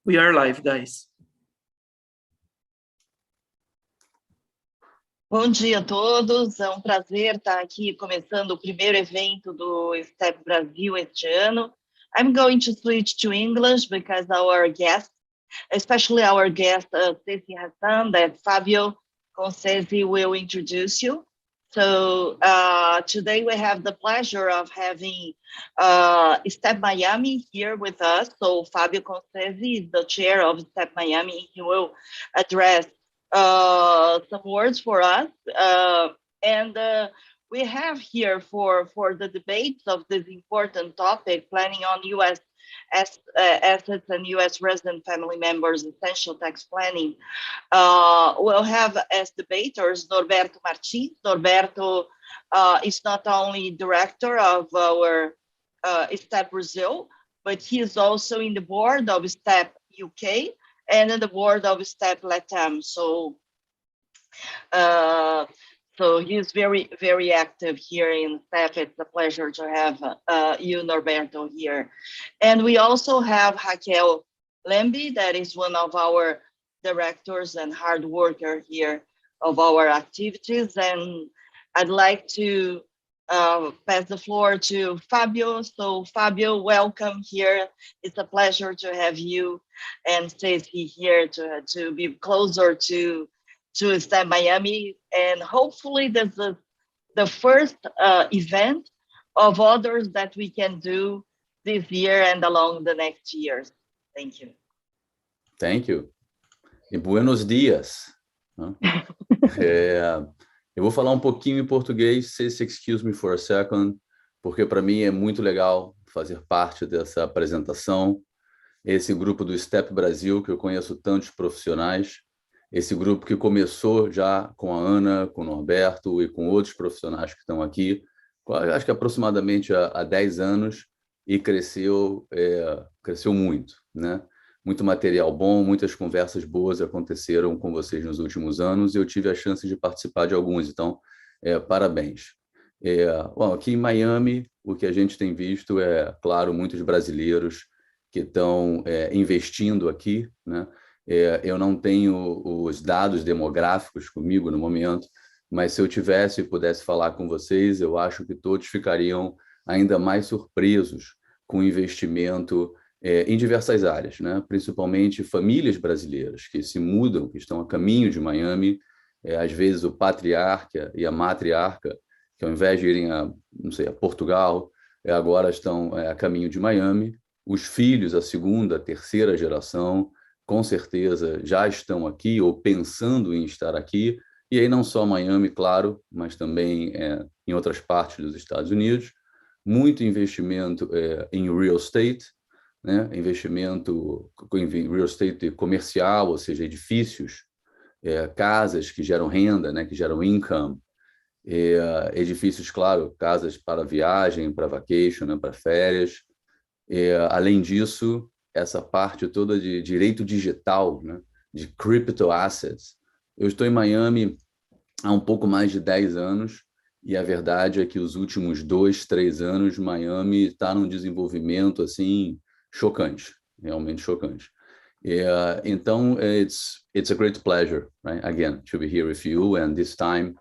We are live, guys. Bom dia a todos, é um prazer estar aqui começando o primeiro evento do STEP Brasil este ano. I'm going to switch to English because our guest, especially our guest Ceci Hassan, that Fabio Concensi will introduce you. So today we have the pleasure of having STEP Miami here with us. So Fabio Concensi is the chair of STEP Miami. He will address some words for us. And we have here for the debates of this important topic, planning on U.S. assets and U.S. resident family members, essential tax planning. We'll have as debaters Norberto Martins. Norberto is not only director of our STEP Brazil, but he is also in the board of STEP UK and in the board of STEP Latam. So he's very, very active here in STEP. It's a pleasure to have you, Norberto, here. And we also have Raquel Lembi, that is one of our directors and hard worker here of our activities. And I'd like to pass the floor to Fabio. So Fabio, welcome here. It's a pleasure to have you and Ceci here to be closer to STEP Miami. And hopefully this is the first event of others that we can do this year and along the next years. Thank you. Thank you. E buenos dias. Eu vou falar um pouquinho em português, se excuse me for a second, porque para mim é muito legal fazer parte dessa apresentação. Esse grupo do STEP Brasil, que eu conheço tantos profissionais, esse grupo que começou já com a Ana, com o Norberto e com outros profissionais que estão aqui, acho que aproximadamente há 10 anos, e cresceu muito, né? Muito material bom, muitas conversas boas aconteceram com vocês nos últimos anos e eu tive a chance de participar de alguns, então, parabéns. Bom, aqui em Miami, o que a gente tem visto é, claro, muitos brasileiros que estão investindo aqui, né? Eu não tenho os dados demográficos comigo no momento, mas se eu tivesse e pudesse falar com vocês, eu acho que todos ficariam ainda mais surpresos com o investimento em diversas áreas, né? Principalmente famílias brasileiras que se mudam, que estão a caminho de Miami, às vezes o patriarca e a matriarca, que ao invés de irem a Portugal, agora estão a caminho de Miami. Os filhos, a segunda, terceira geração, com certeza já estão aqui ou pensando em estar aqui, e aí não só Miami, claro, mas também em outras partes dos Estados Unidos. Muito investimento em real estate, né? Investimento em real estate comercial, ou seja, edifícios, casas que geram renda, né? Que geram income, edifícios, claro, casas para viagem, para vacation, né? Para férias. Além disso, essa parte toda de direito digital, né? De crypto assets. Eu estou em Miami há um pouco mais de 10 anos, e a verdade é que os últimos 2, 3 anos, Miami está num desenvolvimento assim chocante, realmente chocante. Então, it's a great pleasure, right? Again, to be here with you, and this time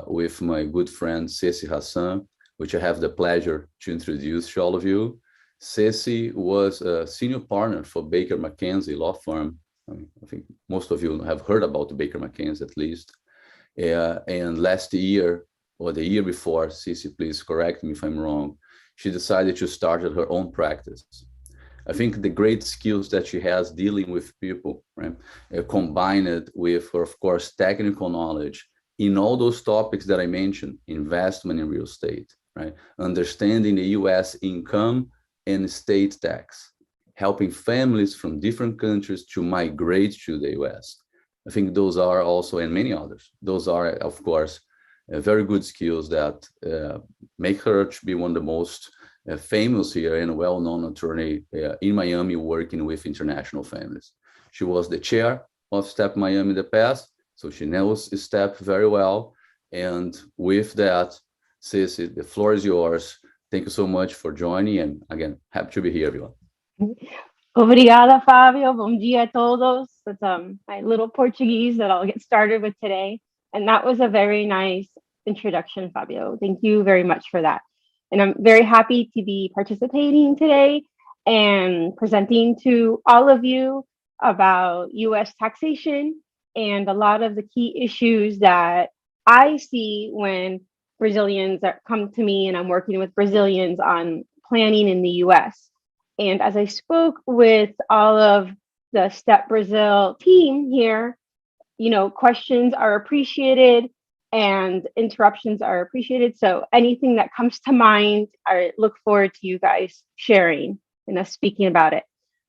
with my good friend Ceci Hassan, which I have the pleasure to introduce to all of you. Ceci was a senior partner for Baker McKenzie law firm. I think most of you have heard about Baker McKenzie at least. And last year, or the year before, Ceci, please correct me if I'm wrong, she decided to start her own practice. I think the great skills that she has dealing with people, right, combined with her, of course, technical knowledge in all those topics that I mentioned, investment in real estate, right, understanding the U.S. income and state tax, helping families from different countries to migrate to the U.S. I think those are also, and many others, those are, of course, very good skills that make her to be one of the most famous here and well-known attorney in Miami working with international families. She was the chair of STEP Miami in the past, so she knows STEP very well. And with that, Ceci, the floor is yours. Thank you so much for joining. And again, happy to be here, everyone. Obrigada, Fabio. Bom dia a todos. That's my little Portuguese that I'll get started with today. And that was a very nice introduction, Fabio. Thank you very much for that. And I'm very happy to be participating today and presenting to all of you about US taxation and a lot of the key issues that I see when Brazilians come to me and I'm working with Brazilians on planning in the US. And as I spoke with all of the Step Brazil team here, questions are appreciated and interruptions are appreciated. So anything that comes to mind, I look forward to you guys sharing and us speaking about it.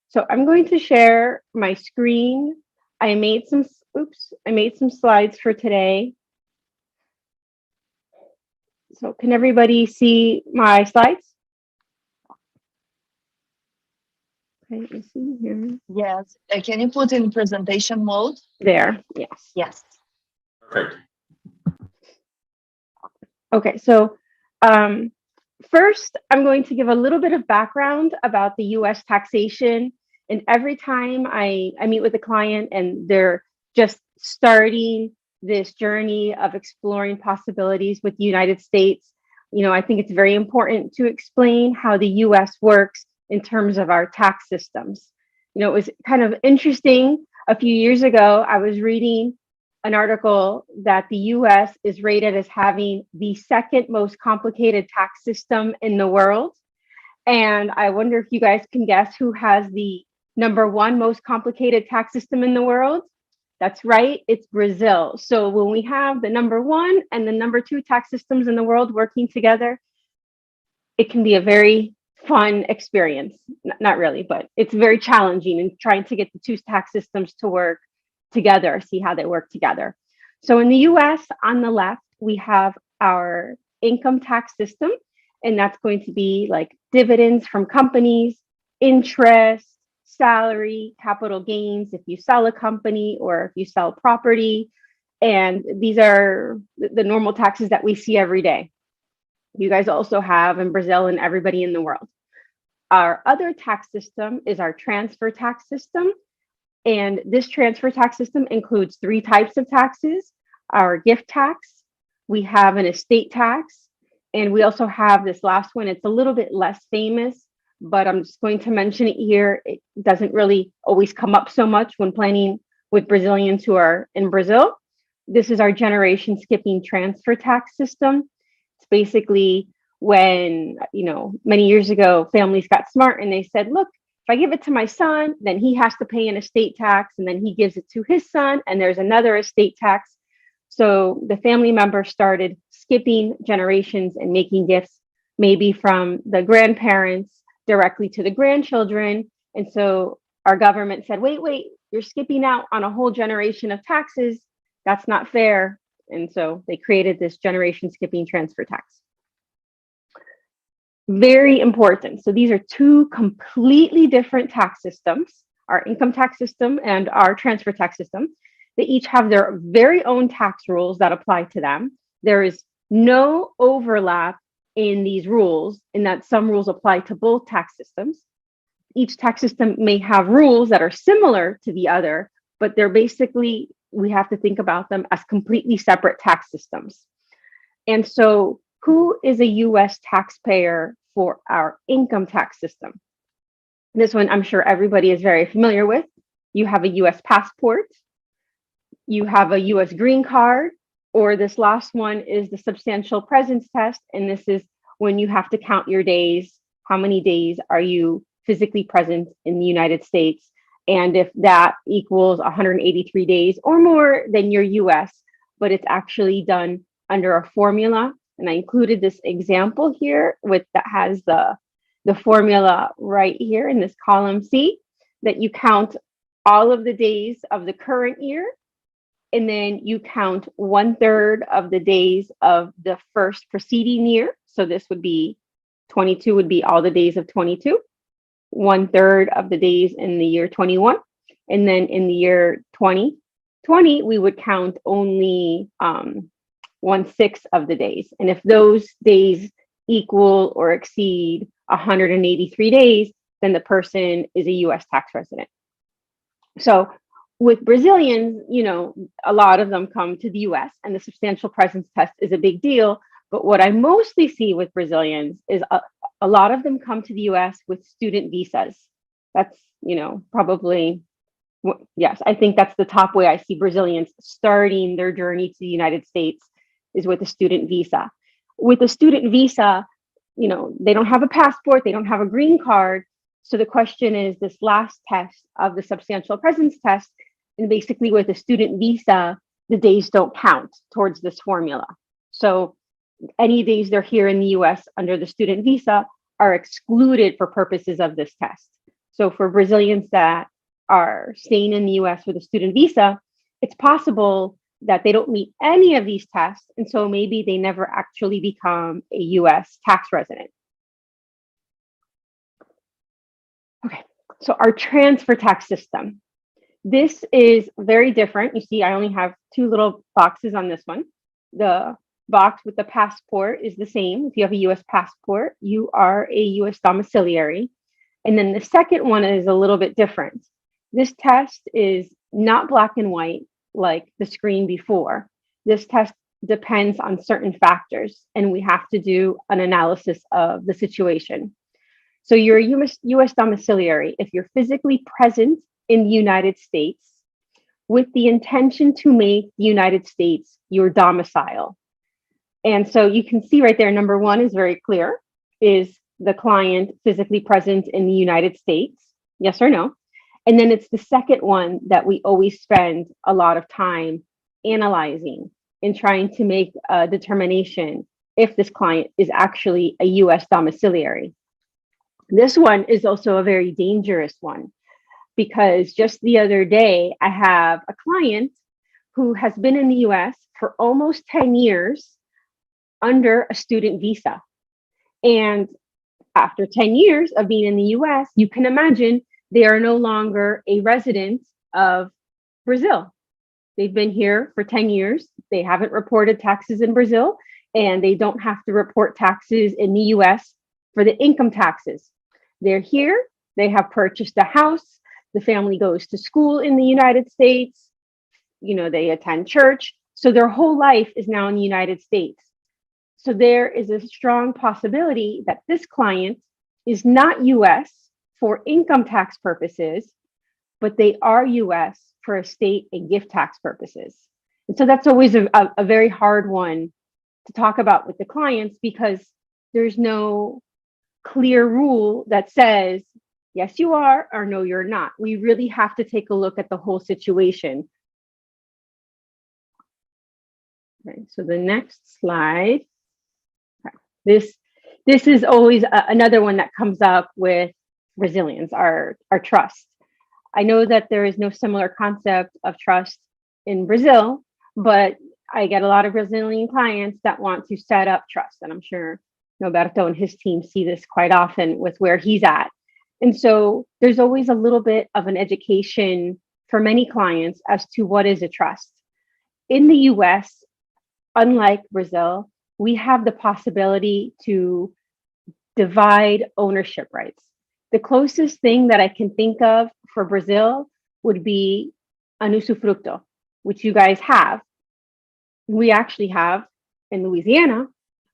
So I'm going to share my screen. I made some slides for today. So can everybody see my slides? Okay, let me see here. Yes. Can you put in presentation mode? There, yes. Yes. Perfect. Okay, so first, I'm going to give a little bit of background about the US taxation. And every time I meet with a client and they're just starting this journey of exploring possibilities with the United States, I think it's very important to explain how the US works in terms of our tax systems. It was kind of interesting. A few years ago, I was reading an article that the US is rated as having the second most complicated tax system in the world. And I wonder if you guys can guess who has the number one most complicated tax system in the world. That's right, it's Brazil. So when we have the number one and the number two tax systems in the world working together, it can be a very fun experience. Not really, but it's very challenging in trying to get the two tax systems to work together, see how they work together. So in the US, on the left, we have our income tax system, and that's going to be like dividends from companies, interest, salary, capital gains if you sell a company or if you sell property. And these are the normal taxes that we see every day. You guys also have in Brazil and everybody in the world. Our other tax system is our transfer tax system. And this transfer tax system includes three types of taxes: our gift tax, we have an estate tax, and we also have this last one. It's a little bit less famous, but I'm just going to mention it here. It doesn't really always come up so much when planning with Brazilians who are in Brazil. This is our generation skipping transfer tax system. It's basically when, many years ago, families got smart and they said, look, if I give it to my son, then he has to pay an estate tax, and then he gives it to his son, and there's another estate tax. So the family member started skipping generations and making gifts, maybe from the grandparents directly to the grandchildren. And so our government said, wait, you're skipping out on a whole generation of taxes. That's not fair. And so they created this generation skipping transfer tax. Very important. So these are two completely different tax systems, our income tax system and our transfer tax system. They each have their very own tax rules that apply to them. There is no overlap in these rules, in that some rules apply to both tax systems. Each tax system may have rules that are similar to the other, but they're basically, we have to think about them as completely separate tax systems. And so who is a US taxpayer for our income tax system? This one I'm sure everybody is very familiar with. You have a US passport, you have a US green card, or this last one is the substantial presence test. And this is when you have to count your days. How many days are you physically present in the United States? And if that equals 183 days or more, then you're US, but it's actually done under a formula. And I included this example here that has the formula right here in this column C, that you count all of the days of the current year, and then you count 1/3 of the days of the first preceding year. So this would be 22 would be all the days of 22, 1/3 of the days in the year 21. And then in the year 2020, we would count only 1/6 of the days. And if those days equal or exceed 183 days, then the person is a US tax resident. So with Brazilians, a lot of them come to the US and the substantial presence test is a big deal. But what I mostly see with Brazilians is a lot of them come to the US with student visas. That's, probably, yes, I think that's the top way I see Brazilians starting their journey to the United States is with a student visa. With a student visa, they don't have a passport, they don't have a green card. So the question is this last test of the substantial presence test, and basically with a student visa, the days don't count towards this formula. So any days they're here in the US under the student visa are excluded for purposes of this test. So for Brazilians that are staying in the US with a student visa, it's possible that they don't meet any of these tests. And so maybe they never actually become a US tax resident. Okay, so our transfer tax system. This is very different. You see, I only have two little boxes on this one. The box with the passport is the same. If you have a US passport, you are a US domiciliary. And then the second one is a little bit different. This test is not black and white like the screen before. This test depends on certain factors, and we have to do an analysis of the situation. So you're a US domiciliary if you're physically present in the United States with the intention to make the United States your domicile. And so you can see right there, number one is very clear. Is the client physically present in the United States? Yes or no? And then it's the second one that we always spend a lot of time analyzing and trying to make a determination if this client is actually a US domiciliary. This one is also a very dangerous one because just the other day, I have a client who has been in the US for almost 10 years under a student visa. And after 10 years of being in the US, you can imagine they are no longer a resident of Brazil. They've been here for 10 years. They haven't reported taxes in Brazil, and they don't have to report taxes in the US for the income taxes. They're here. They have purchased a house. The family goes to school in the United States. They attend church. So their whole life is now in the United States. So there is a strong possibility that this client is not US for income tax purposes, but they are US for estate and gift tax purposes. And so that's always a very hard one to talk about with the clients because there's no clear rule that says, yes, you are, or no, you're not. We really have to take a look at the whole situation. Okay, so the next slide. Okay. This is always another one that comes up with Brazilians, our trust. I know that there is no similar concept of trust in Brazil, but I get a lot of Brazilian clients that want to set up trust. And I'm sure Norberto and his team see this quite often with where he's at. And so there's always a little bit of an education for many clients as to what is a trust. In the US, unlike Brazil, we have the possibility to divide ownership rights. The closest thing that I can think of for Brazil would be an usufructo, which you guys have. We actually have in Louisiana,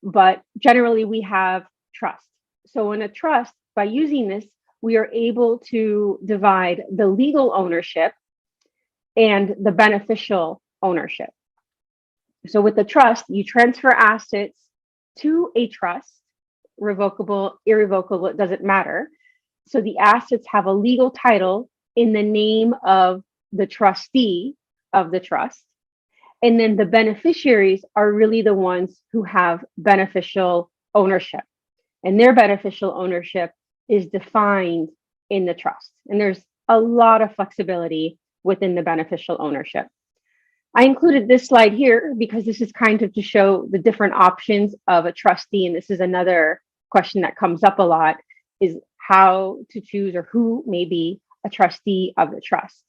but generally we have trust. So in a trust, by using this, we are able to divide the legal ownership and the beneficial ownership. So with the trust, you transfer assets to a trust, revocable, irrevocable, it doesn't matter. So the assets have a legal title in the name of the trustee of the trust. And then the beneficiaries are really the ones who have beneficial ownership. And their beneficial ownership is defined in the trust. And there's a lot of flexibility within the beneficial ownership. I included this slide here because this is kind of to show the different options of a trustee. And this is another question that comes up a lot, is how to choose or who may be a trustee of the trust.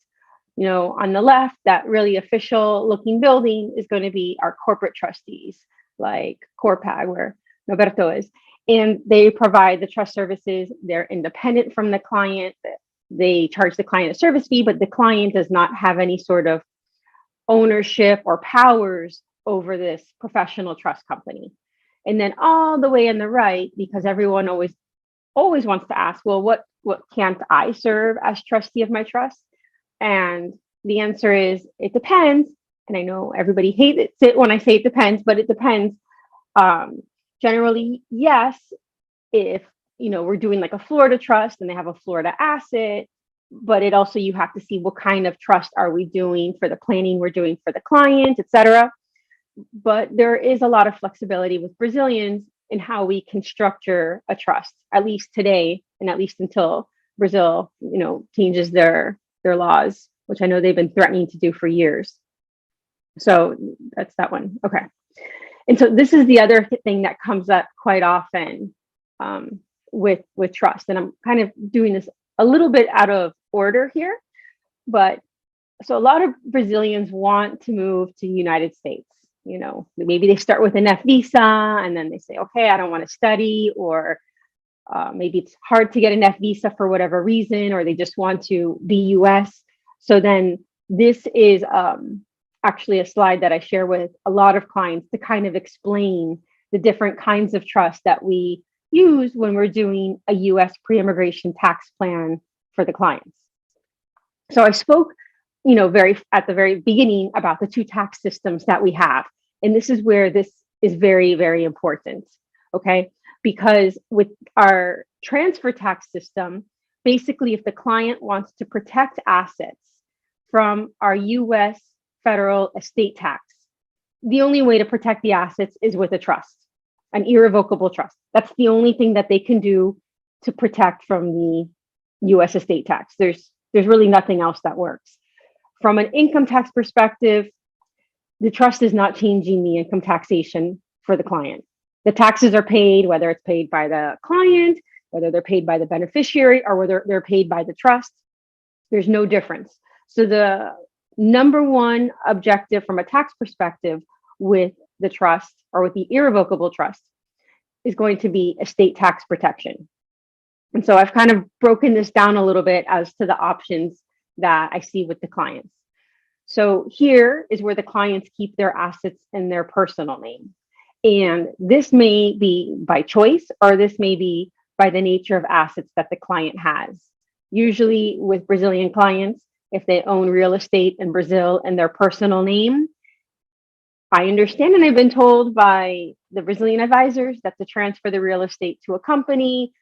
On the left, that really official looking building is going to be our corporate trustees, like Corpag, where Norberto is. and they provide the trust services. They're independent from the client. They charge the client a service fee, but the client does not have any sort of ownership or powers over this professional trust company. And then all the way on the right, because everyone always wants to ask, well, what can't I serve as trustee of my trust? And the answer is, it depends. And I know everybody hates it when I say it depends, but it depends. Generally, yes, if we're doing like a Florida trust and they have a Florida asset, but it also, you have to see what kind of trust are we doing for the planning we're doing for the client, etc. But there is a lot of flexibility with Brazilians in how we can structure a trust, at least today, and at least until Brazil, changes their laws, which I know they've been threatening to do for years. So that's that one. Okay. And so this is the other thing that comes up quite often with trust. And I'm kind of doing this a little bit out of order here, but so a lot of Brazilians want to move to the United States. Maybe they start with an F visa and then they say, okay, I don't want to study, or maybe it's hard to get an F visa for whatever reason, or they just want to be US. So then this is actually a slide that I share with a lot of clients to kind of explain the different kinds of trust that we use when we're doing a US pre-immigration tax plan for the clients. So I spoke, at the very beginning about the two tax systems that we have. And this is where this is very, very important, okay? Because with our transfer tax system, basically, if the client wants to protect assets from our US federal estate tax, the only way to protect the assets is with a trust, an irrevocable trust. That's the only thing that they can do to protect from the US estate tax. There's really nothing else that works. From an income tax perspective, the trust is not changing the income taxation for the client. The taxes are paid, whether it's paid by the client, whether they're paid by the beneficiary, or whether they're paid by the trust. There's no difference. So the number one objective from a tax perspective with the trust, or with the irrevocable trust, is going to be estate tax protection. And so I've kind of broken this down a little bit as to the options that I see with the clients. So here is where the clients keep their assets in their personal name. And this may be by choice, or this may be by the nature of assets that the client has. Usually with Brazilian clients, if they own real estate in Brazil in their personal name, I understand, and I've been told by the Brazilian advisors, that to transfer the real estate to a company,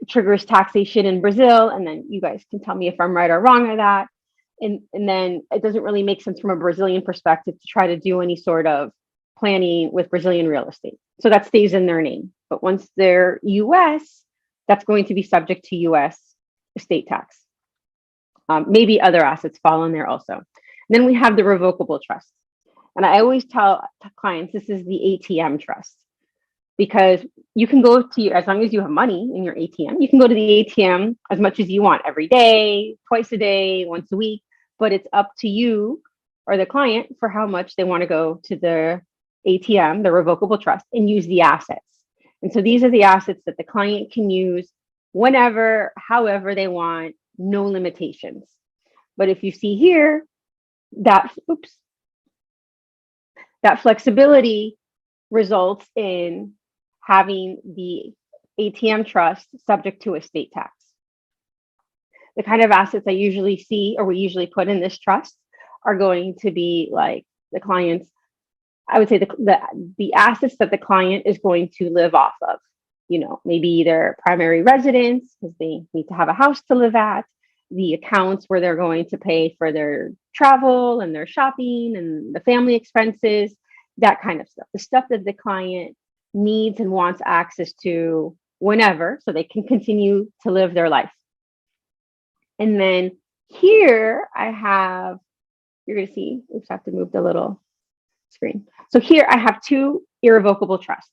triggers taxation in Brazil. And then you guys can tell me if I'm right or wrong on that. And then it doesn't really make sense from a Brazilian perspective to try to do any sort of planning with Brazilian real estate. So that stays in their name. But once they're US, that's going to be subject to US estate tax. Maybe other assets fall in there also. And then we have the revocable trust. And I always tell clients, this is the ATM trust, because you can go to, as long as you have money in your ATM, you can go to the ATM as much as you want, every day, twice a day, once a week, but it's up to you or the client for how much they want to go to the ATM, the revocable trust, and use the assets. And so these are the assets that the client can use whenever, however they want, no limitations. But if you see here, that flexibility results in having the ATM trust subject to estate tax. The kind of assets I usually see, or we usually put in this trust, are going to be like the client's, I would say the assets that the client is going to live off of. Maybe their primary residence, because they need to have a house to live at, the accounts where they're going to pay for their travel and their shopping and the family expenses, that kind of stuff. The stuff that the client needs and wants access to whenever, so they can continue to live their life. And then here I have, you're going to see, oops, I have to move the little screen. So here I have two irrevocable trusts.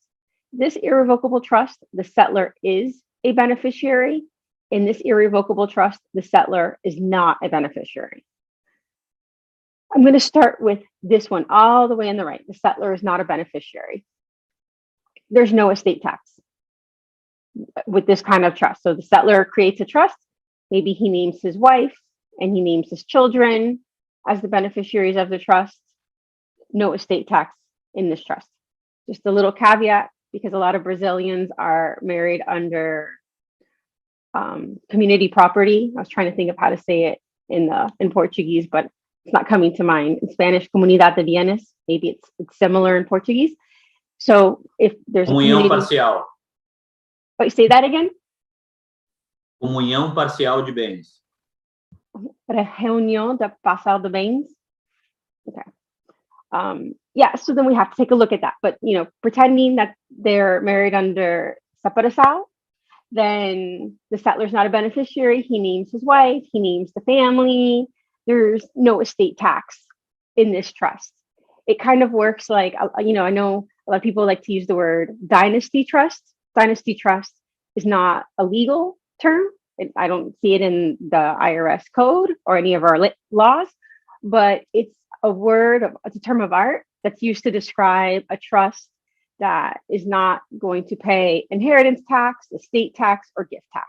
This irrevocable trust, the settlor is a beneficiary. In this irrevocable trust, the settlor is not a beneficiary. I'm going to start with this one all the way on the right. The settlor is not a beneficiary. There's no estate tax. with this kind of trust. So the settler creates a trust. Maybe he names his wife and he names his children as the beneficiaries of the trust. No estate tax in this trust. Just a little caveat, because a lot of Brazilians are married under community property. I was trying to think of how to say it in Portuguese, but it's not coming to mind. In Spanish, comunidade de bienes. Maybe it's similar in Portuguese. So if there's Comunhão a community, parcial. wait, say that again. Comunhão parcial de bens. Reunião da parcial de bens. Okay. Yeah, so then we have to take a look at that. But, you know, pretending that they're married under separação, then the settler's not a beneficiary. He names his wife, he names the family. There's no estate tax in this trust. It kind of works like, you know, I know a lot of people like to use the word dynasty trust. Dynasty trust is not a legal term. I don't see it in the IRS code or any of our laws, but it's a term of art that's used to describe a trust that is not going to pay inheritance tax, estate tax, or gift tax.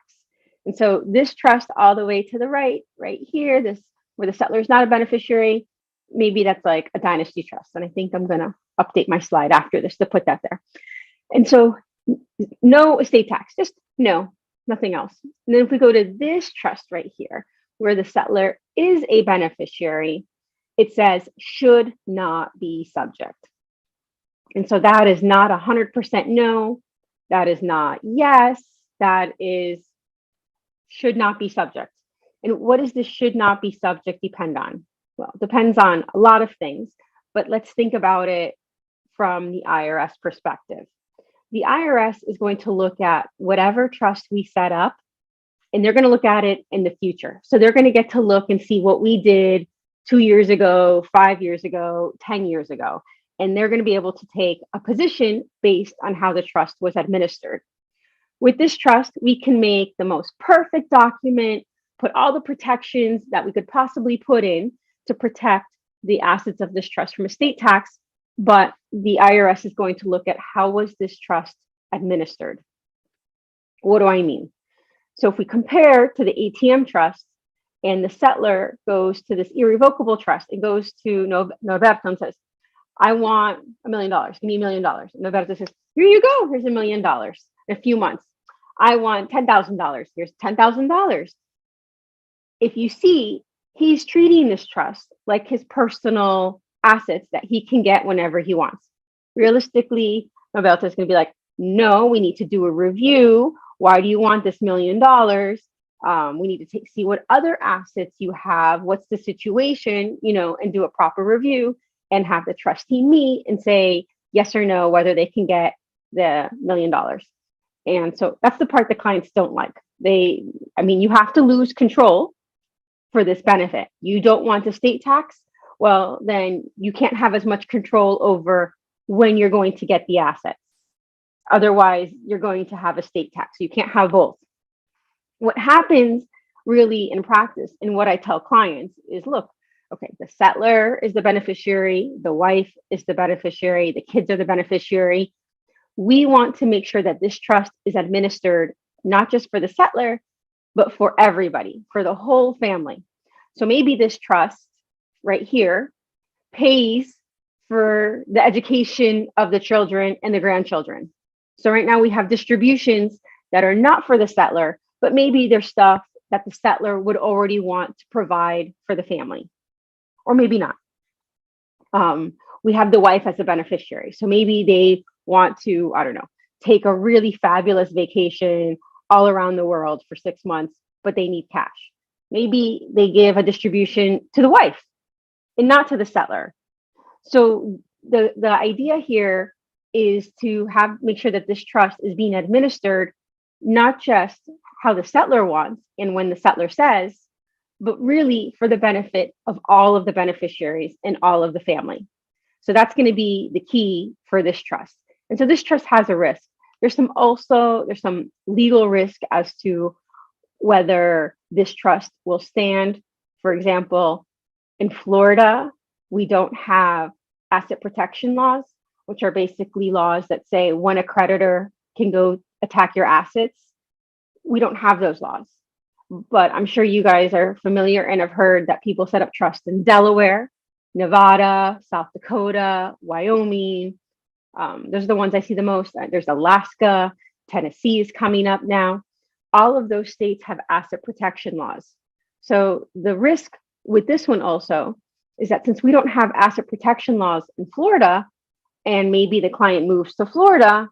And so this trust all the way to the right here, this where the settler is not a beneficiary, maybe that's like a dynasty trust. And I think I'm going to update my slide after this to put that there. And so no estate tax, just no, nothing else. And then if we go to this trust right here, where the settler is a beneficiary, it says should not be subject. And so that is not 100% no, that is not yes, that is should not be subject. And what does this should not be subject depend on? Well, it depends on a lot of things, but let's think about it from the IRS perspective. The IRS is going to look at whatever trust we set up, and they're going to look at it in the future. So they're going to get to look and see what we did 2 years ago, 5 years ago, 10 years ago. And they're going to be able to take a position based on how the trust was administered. With this trust, we can make the most perfect document, put all the protections that we could possibly put in to protect the assets of this trust from estate tax, but the IRS is going to look at how was this trust administered. What do I mean? So if we compare to the ATM trust and the settler goes to this irrevocable trust and goes to Norberto and says, I want $1 million, give me $1 million. And Norberto says, here you go, here's $1 million in a few months. I want $10,000, here's $10,000. If you see, he's treating this trust like his personal assets that he can get whenever he wants. Realistically, Norberto is going to be like, no, we need to do a review. Why do you want this $1 million? We need to see what other assets you have. What's the situation, and do a proper review and have the trustee meet and say yes or no, whether they can get the $1 million. And so that's the part the clients don't like. You have to lose control for this benefit. You don't want estate tax. Well, then you can't have as much control over when you're going to get the assets. Otherwise, you're going to have estate tax. You can't have both. What happens really in practice, and what I tell clients is, look, okay, the settler is the beneficiary, the wife is the beneficiary, the kids are the beneficiary. We want to make sure that this trust is administered not just for the settler, but for everybody, for the whole family. So maybe this trust right here pays for the education of the children and the grandchildren. So right now we have distributions that are not for the settler, but maybe there's stuff that the settler would already want to provide for the family, or maybe not. We have the wife as a beneficiary. So maybe they want to, take a really fabulous vacation all around the world for 6 months, but they need cash. Maybe they give a distribution to the wife and not to the settler. So the idea here is to make sure that this trust is being administered, not just how the settler wants and when the settler says, but really for the benefit of all of the beneficiaries and all of the family. So that's going to be the key for this trust. And so this trust has a risk. There's some legal risk as to whether this trust will stand. For example, in Florida, we don't have asset protection laws, which are basically laws that say when a creditor can go attack your assets. We don't have those laws. But I'm sure you guys are familiar and have heard that people set up trusts in Delaware, Nevada, South Dakota, Wyoming. Those are the ones I see the most. There's Alaska, Tennessee is coming up now. All of those states have asset protection laws. So the risk with this one also is that since we don't have asset protection laws in Florida, and maybe the client moves to Florida,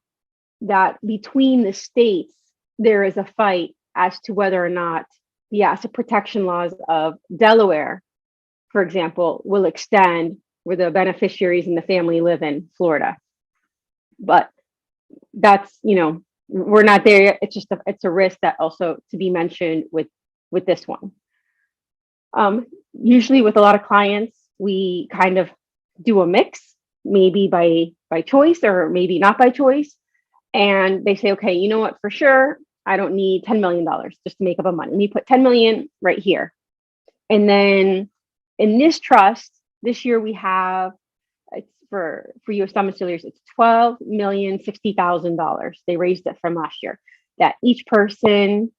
that between the states, there is a fight as to whether or not the asset protection laws of Delaware, for example, will extend where the beneficiaries and the family live in Florida. But that's, we're not there yet. It's a risk that also to be mentioned with this one. Usually with a lot of clients, we kind of do a mix, maybe by choice or maybe not by choice. And they say, okay, you know what, for sure, I don't need $10 million just to make up a money. Let me put 10 million right here. And then in this trust, this year we have, it's for U.S. domiciliaries, it's $12,060,000. They raised it from last year. That each person,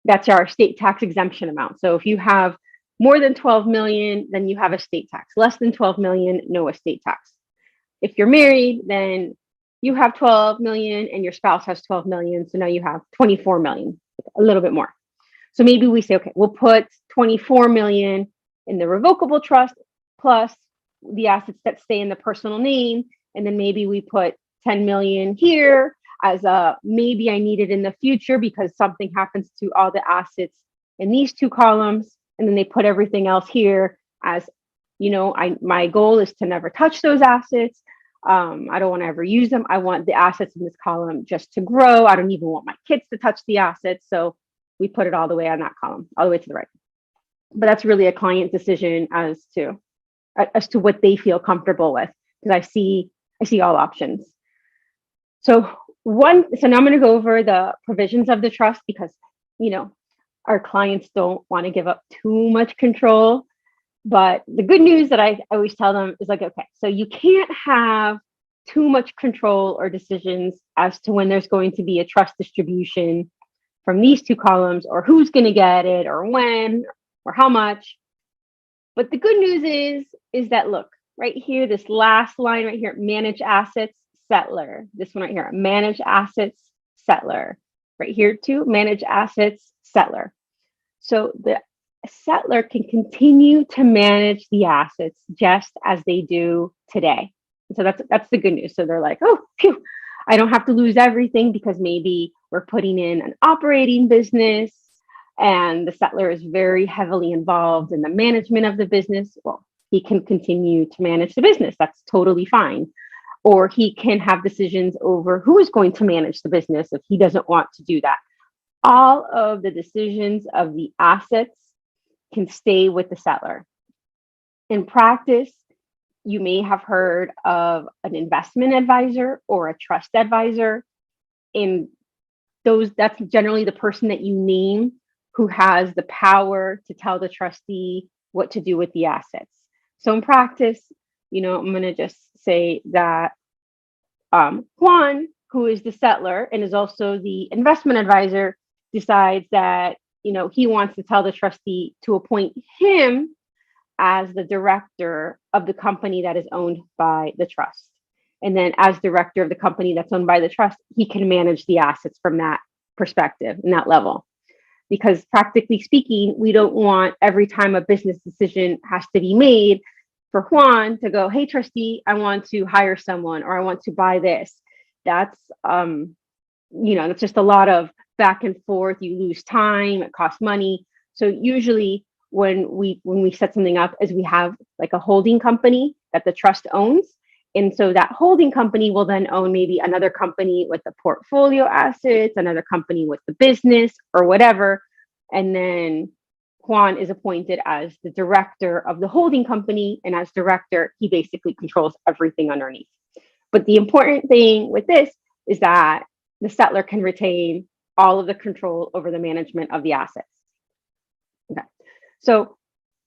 that's our state tax exemption amount. So if you have more than 12 million, then you have a state tax. Less than 12 million, no estate tax. If you're married, then you have 12 million and your spouse has 12 million. So now you have 24 million, a little bit more. So maybe we say, okay, we'll put 24 million in the revocable trust plus the assets that stay in the personal name. And then maybe we put 10 million here as a, maybe I need it in the future because something happens to all the assets in these two columns. And then they put everything else here as, my goal is to never touch those assets. I don't want to ever use them. I want the assets in this column just to grow. I don't even want my kids to touch the assets. So we put it all the way on that column, all the way to the right. But that's really a client decision as to what they feel comfortable with, because I see all options. So now I'm going to go over the provisions of the trust because, our clients don't want to give up too much control. But the good news that I always tell them is like, okay, so you can't have too much control or decisions as to when there's going to be a trust distribution from these two columns or who's going to get it or when or how much. But the good news is that, look, right here, this last line right here, manage assets, settler. This one right here, manage assets, settler. Right here too, manage assets, settler. So the settler can continue to manage the assets just as they do today. So that's the good news. So they're like, oh, phew, I don't have to lose everything because maybe we're putting in an operating business and the settler is very heavily involved in the management of the business. Well, he can continue to manage the business. That's totally fine. Or he can have decisions over who is going to manage the business if he doesn't want to do that. All of the decisions of the assets can stay with the settler. In practice, you may have heard of an investment advisor or a trust advisor. In those, that's generally the person that you name who has the power to tell the trustee what to do with the assets. So in practice, I'm going to just say that Juan, who is the settler and is also the investment advisor, decides that he wants to tell the trustee to appoint him as the director of the company that is owned by the trust. And then as director of the company that's owned by the trust, he can manage the assets from that perspective and that level. Because practically speaking, we don't want every time a business decision has to be made for Juan to go, hey, trustee, I want to hire someone or I want to buy this. That's, that's just a lot of back and forth. You lose time, it costs money. So usually when we set something up is we have like a holding company that the trust owns. And so that holding company will then own maybe another company with the portfolio assets, another company with the business or whatever. And then Juan is appointed as the director of the holding company. And as director, he basically controls everything underneath. But the important thing with this is that the settler can retain all of the control over the management of the assets. Okay. So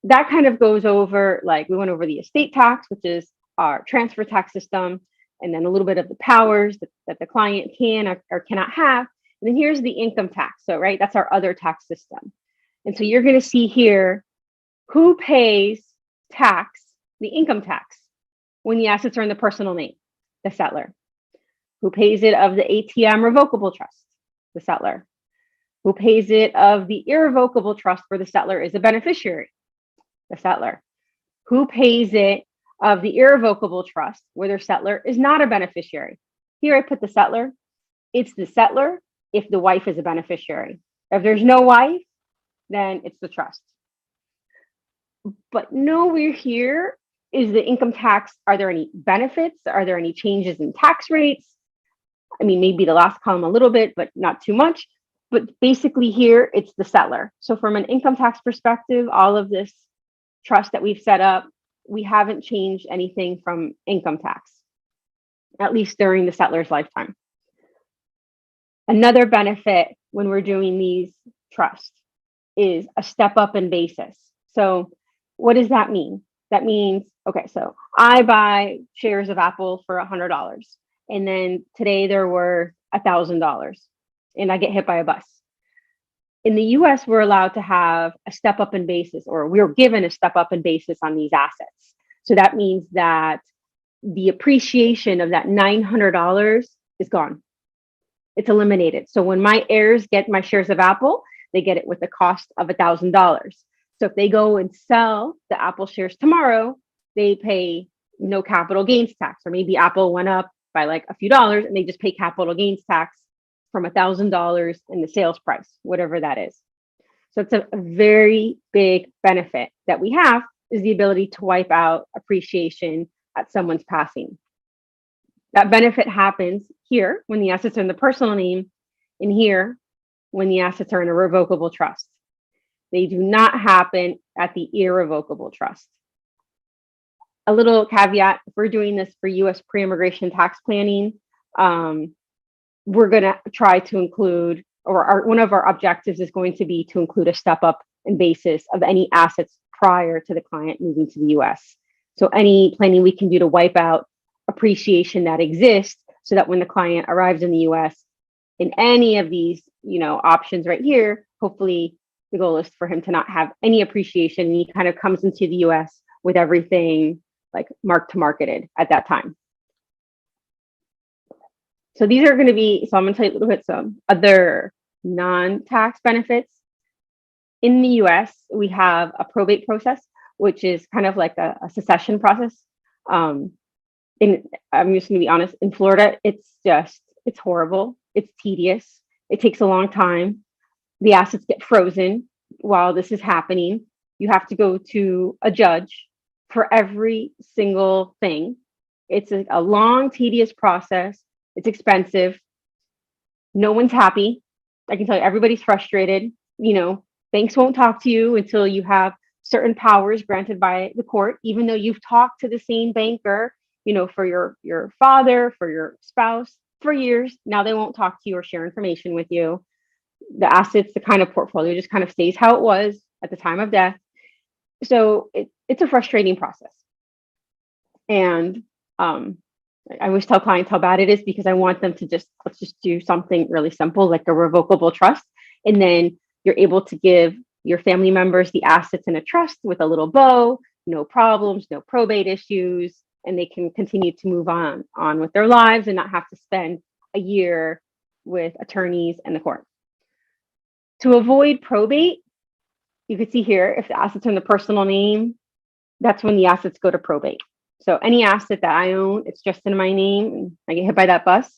that kind of goes over, like we went over the estate tax, which is our transfer tax system. and then a little bit of the powers that the client can or cannot have. And then here's the income tax. So, right, that's our other tax system. And so you're going to see here who pays tax, the income tax, when the assets are in the personal name, the settler. Who pays it of the ATM revocable trust, the settler. Who pays it of the irrevocable trust where the settler is a beneficiary, the settler. Who pays it of the irrevocable trust where their settler is not a beneficiary? Here I put the settler. It's the settler if the wife is a beneficiary. If there's no wife, then it's the trust. But nowhere here is the income tax. Are there any benefits? Are there any changes in tax rates? I mean, maybe the last column a little bit, but not too much. But basically here, it's the settler. So from an income tax perspective, all of this trust that we've set up, we haven't changed anything from income tax, at least during the settler's lifetime. Another benefit when we're doing these trusts is a step up in basis. So what does that mean? That means, okay, so I buy shares of Apple for $100. And then today there were $1,000 and I get hit by a bus. In the US, we're allowed to have a step up in basis, or we're given a step up in basis on these assets. So that means that the appreciation of that $900 is gone. It's eliminated. So when my heirs get my shares of Apple, they get it with the cost of $1,000. So if they go and sell the Apple shares tomorrow, they pay no capital gains tax, or maybe Apple went up by like a few dollars and they just pay capital gains tax from $1,000 in the sales price, whatever that is. So it's a very big benefit that we have, is the ability to wipe out appreciation at someone's passing. That benefit happens here when the assets are in the personal name, and here when the assets are in a revocable trust. They do not happen at the irrevocable trust. A little caveat, if we're doing this for US pre-immigration tax planning, we're going to try to include, or one of our objectives is going to be to include a step up in basis of any assets prior to the client moving to the US. So any planning we can do to wipe out appreciation that exists, so that when the client arrives in the US in any of these, options right here, hopefully the goal is for him to not have any appreciation, and he kind of comes into the US with everything like mark to marketed at that time. So these are going to be, so I'm going to tell you a little bit some other non-tax benefits. In the US, we have a probate process, which is kind of like a succession process. I'm just going to be honest, in Florida, it's horrible. It's tedious. It takes a long time. The assets get frozen while this is happening. You have to go to a judge for every single thing. It's a long, tedious process. It's expensive. No one's happy. I can tell you, everybody's frustrated. Banks won't talk to you until you have certain powers granted by the court, even though you've talked to the same banker, for your father, for your spouse for years. Now they won't talk to you or share information with you. The assets, the kind of portfolio just kind of stays how it was at the time of death. So it's a frustrating process. And I always tell clients how bad it is, because I want them to let's just do something really simple, like a revocable trust. And then you're able to give your family members the assets in a trust with a little bow, no problems, no probate issues, and they can continue to move on with their lives and not have to spend a year with attorneys and the court. To avoid probate, you can see here, if the assets are in the personal name, that's when the assets go to probate. So any asset that I own, it's just in my name, and I get hit by that bus,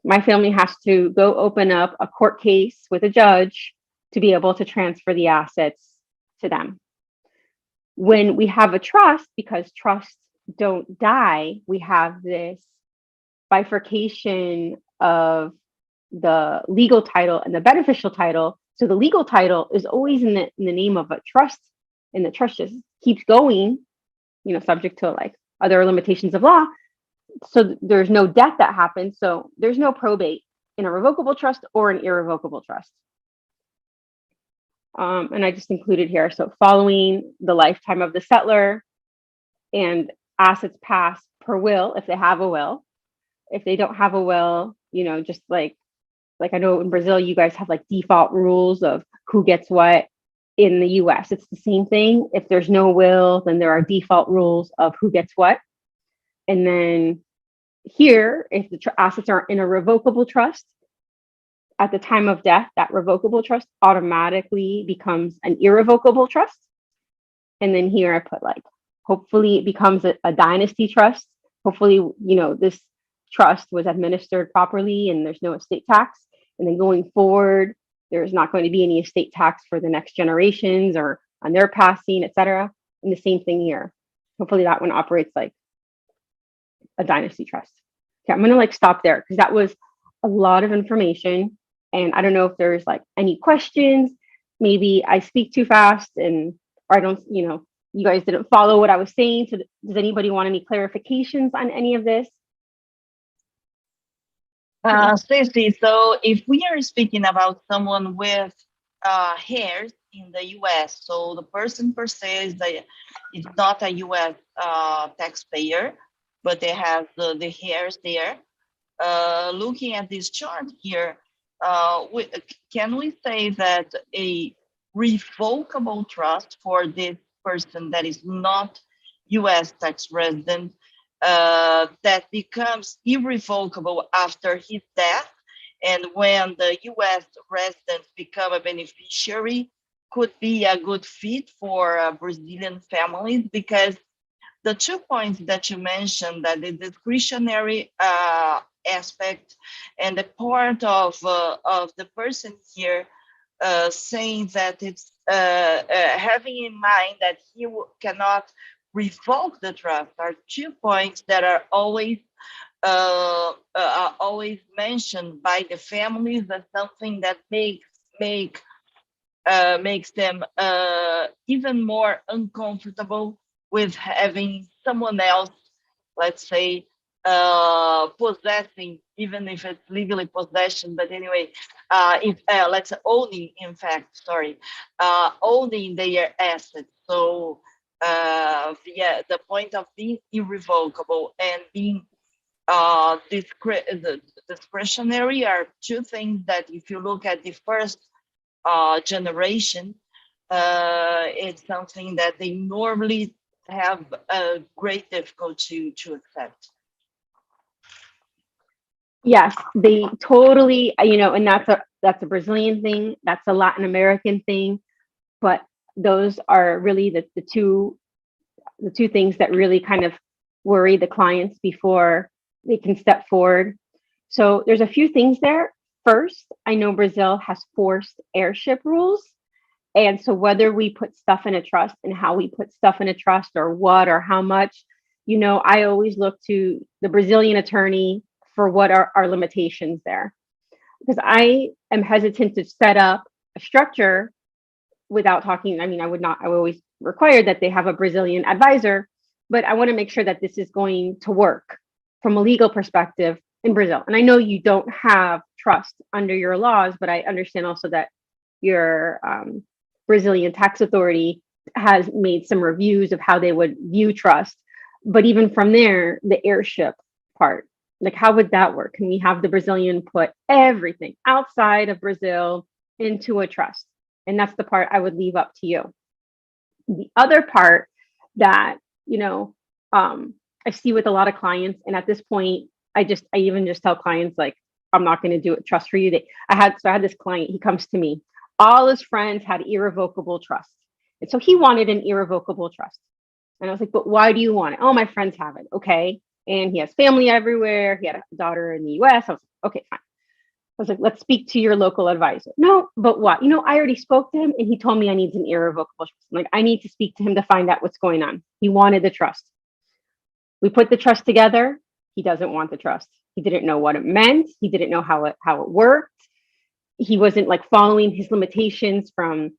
my family has to go open up a court case with a judge to be able to transfer the assets to them. When we have a trust, because trusts don't die, we have this bifurcation of the legal title and the beneficial title. So the legal title is always in the name of a trust, and the trust just keeps going, subject to like other limitations of law. So there's no death that happens. So there's no probate in a revocable trust or an irrevocable trust. And I just included here, so following the lifetime of the settler and assets passed per will, if they have a will, if they don't have a will, just like I know in Brazil, you guys have like default rules of who gets what. In the US, it's the same thing. If there's no will, then there are default rules of who gets what. And then here, if the assets are in a revocable trust, at the time of death, that revocable trust automatically becomes an irrevocable trust. And then here I put like, hopefully it becomes a dynasty trust. Hopefully, this trust was administered properly and there's no estate tax. And then going forward, there's not going to be any estate tax for the next generations or on their passing, etc. And the same thing here. Hopefully that one operates like a dynasty trust. Okay, I'm gonna stop there because that was a lot of information. And I don't know if there's any questions. Maybe I speak too fast or I don't, you guys didn't follow what I was saying. So does anybody want any clarifications on any of this? Ceci, so if we are speaking about someone with heirs in the US, so the person per se is not a US taxpayer, but they have the heirs there. Looking at this chart here, can we say that a revocable trust for this person that is not US tax resident that becomes irrevocable after his death, and when the US residents become a beneficiary, could be a good fit for Brazilian families? Because the 2 points that you mentioned, that the discretionary aspect and the part of the person here saying that it's having in mind that he cannot revoke the trust, are 2 points that are always mentioned by the families as something that makes them even more uncomfortable with having someone else, let's say, possessing, even if it's legally possession, but anyway, if let's say owning, in fact, owning their assets. So the point of being irrevocable and being discretionary are 2 things that, if you look at the first generation, it's something that they normally have a great difficulty to accept. Yes, they totally, and that's a Brazilian thing, that's a Latin American thing, but those are really the two things that really kind of worry the clients before they can step forward. So there's a few things there. First, I know Brazil has forced heirship rules. And so whether we put stuff in a trust and how we put stuff in a trust or what or how much, I always look to the Brazilian attorney for what are our limitations there. Because I am hesitant to set up a structure without talking. I would always require that they have a Brazilian advisor, but I want to make sure that this is going to work from a legal perspective in Brazil. And I know you don't have trust under your laws, but I understand also that your Brazilian tax authority has made some reviews of how they would view trust. But even from there, the heirship part, how would that work? Can we have the Brazilian put everything outside of Brazil into a trust? And that's the part I would leave up to you. The other part that, I see with a lot of clients, and at this point, I even just tell clients, I'm not going to do a trust for you. I had this client, he comes to me, all his friends had irrevocable trust. And so he wanted an irrevocable trust. And I was like, but why do you want it? Oh, my friends have it. Okay. And he has family everywhere. He had a daughter in the US. I was like, okay, fine. I was like, let's speak to your local advisor. No, but what? I already spoke to him and he told me I need an irrevocable trust. I'm like, I need to speak to him to find out what's going on. He wanted the trust. We put the trust together. He doesn't want the trust. He didn't know what it meant. He didn't know how it worked. He wasn't following his limitations from,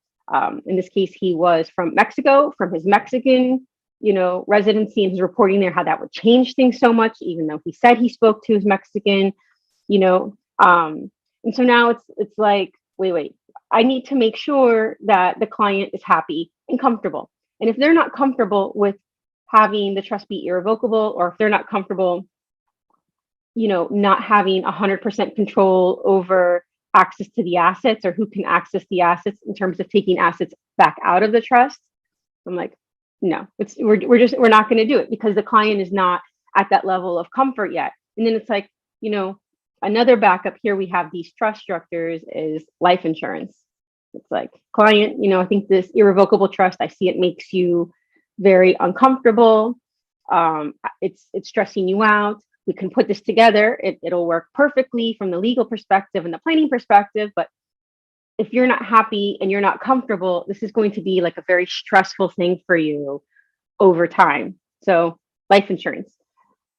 in this case, he was from Mexico, from his Mexican, residency, and his reporting there, how that would change things so much, even though he said he spoke to his Mexican, and so now it's like, wait, I need to make sure that the client is happy and comfortable. And if they're not comfortable with having the trust be irrevocable, or if they're not comfortable not having 100% control over access to the assets or who can access the assets in terms of taking assets back out of the trust. I'm like, no, we're not going to do it because the client is not at that level of comfort yet. And then it's like, another backup here, we have these trust structures is life insurance. It's like, client, I think this irrevocable trust, I see it makes you very uncomfortable. It's stressing you out. We can put this together. It'll work perfectly from the legal perspective and the planning perspective. But if you're not happy and you're not comfortable, this is going to be like a very stressful thing for you over time. So life insurance,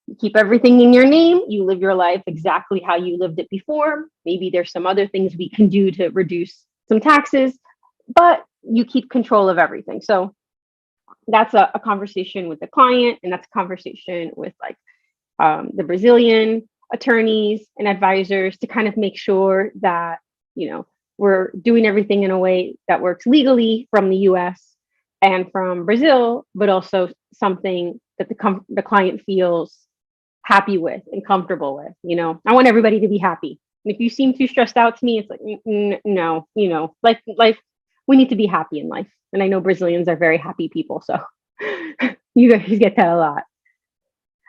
you keep everything in your name. You live your life exactly how you lived it before. Maybe there's some other things we can do to reduce some taxes, but you keep control of everything. So that's a conversation with the client, and that's a conversation with the Brazilian attorneys and advisors to kind of make sure that, we're doing everything in a way that works legally from the US and from Brazil, but also something that the client feels happy with and comfortable with. I want everybody to be happy. And if you seem too stressed out to me, it's like, no, life, we need to be happy in life. And I know Brazilians are very happy people, so you guys get that a lot.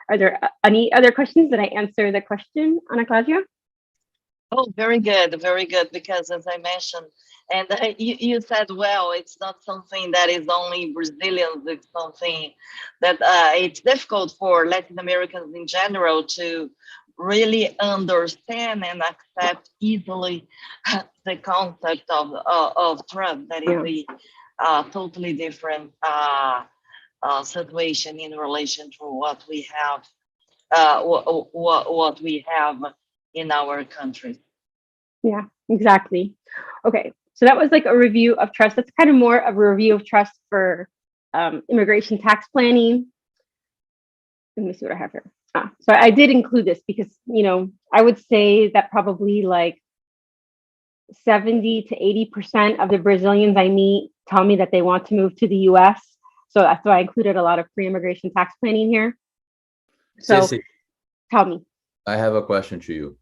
Are there any other questions? Did I answer the question, Ana Cláudia? Oh, very good, because as I mentioned, and you said, well, it's not something that is only Brazilians, it's something that it's difficult for Latin Americans in general to really understand and accept easily the concept of trust. That is a totally different situation in relation to what we have, what we have in our country. Yeah, exactly. Okay, so that was like a review of trust. That's kind of more of a review of trust for immigration tax planning. Let me see what I have here. So I did include this because, I would say that probably like 70 to 80% of the Brazilians I meet tell me that they want to move to the US. So that's why I included a lot of pre-immigration tax planning here. So Ceci, tell me. I have a question to you.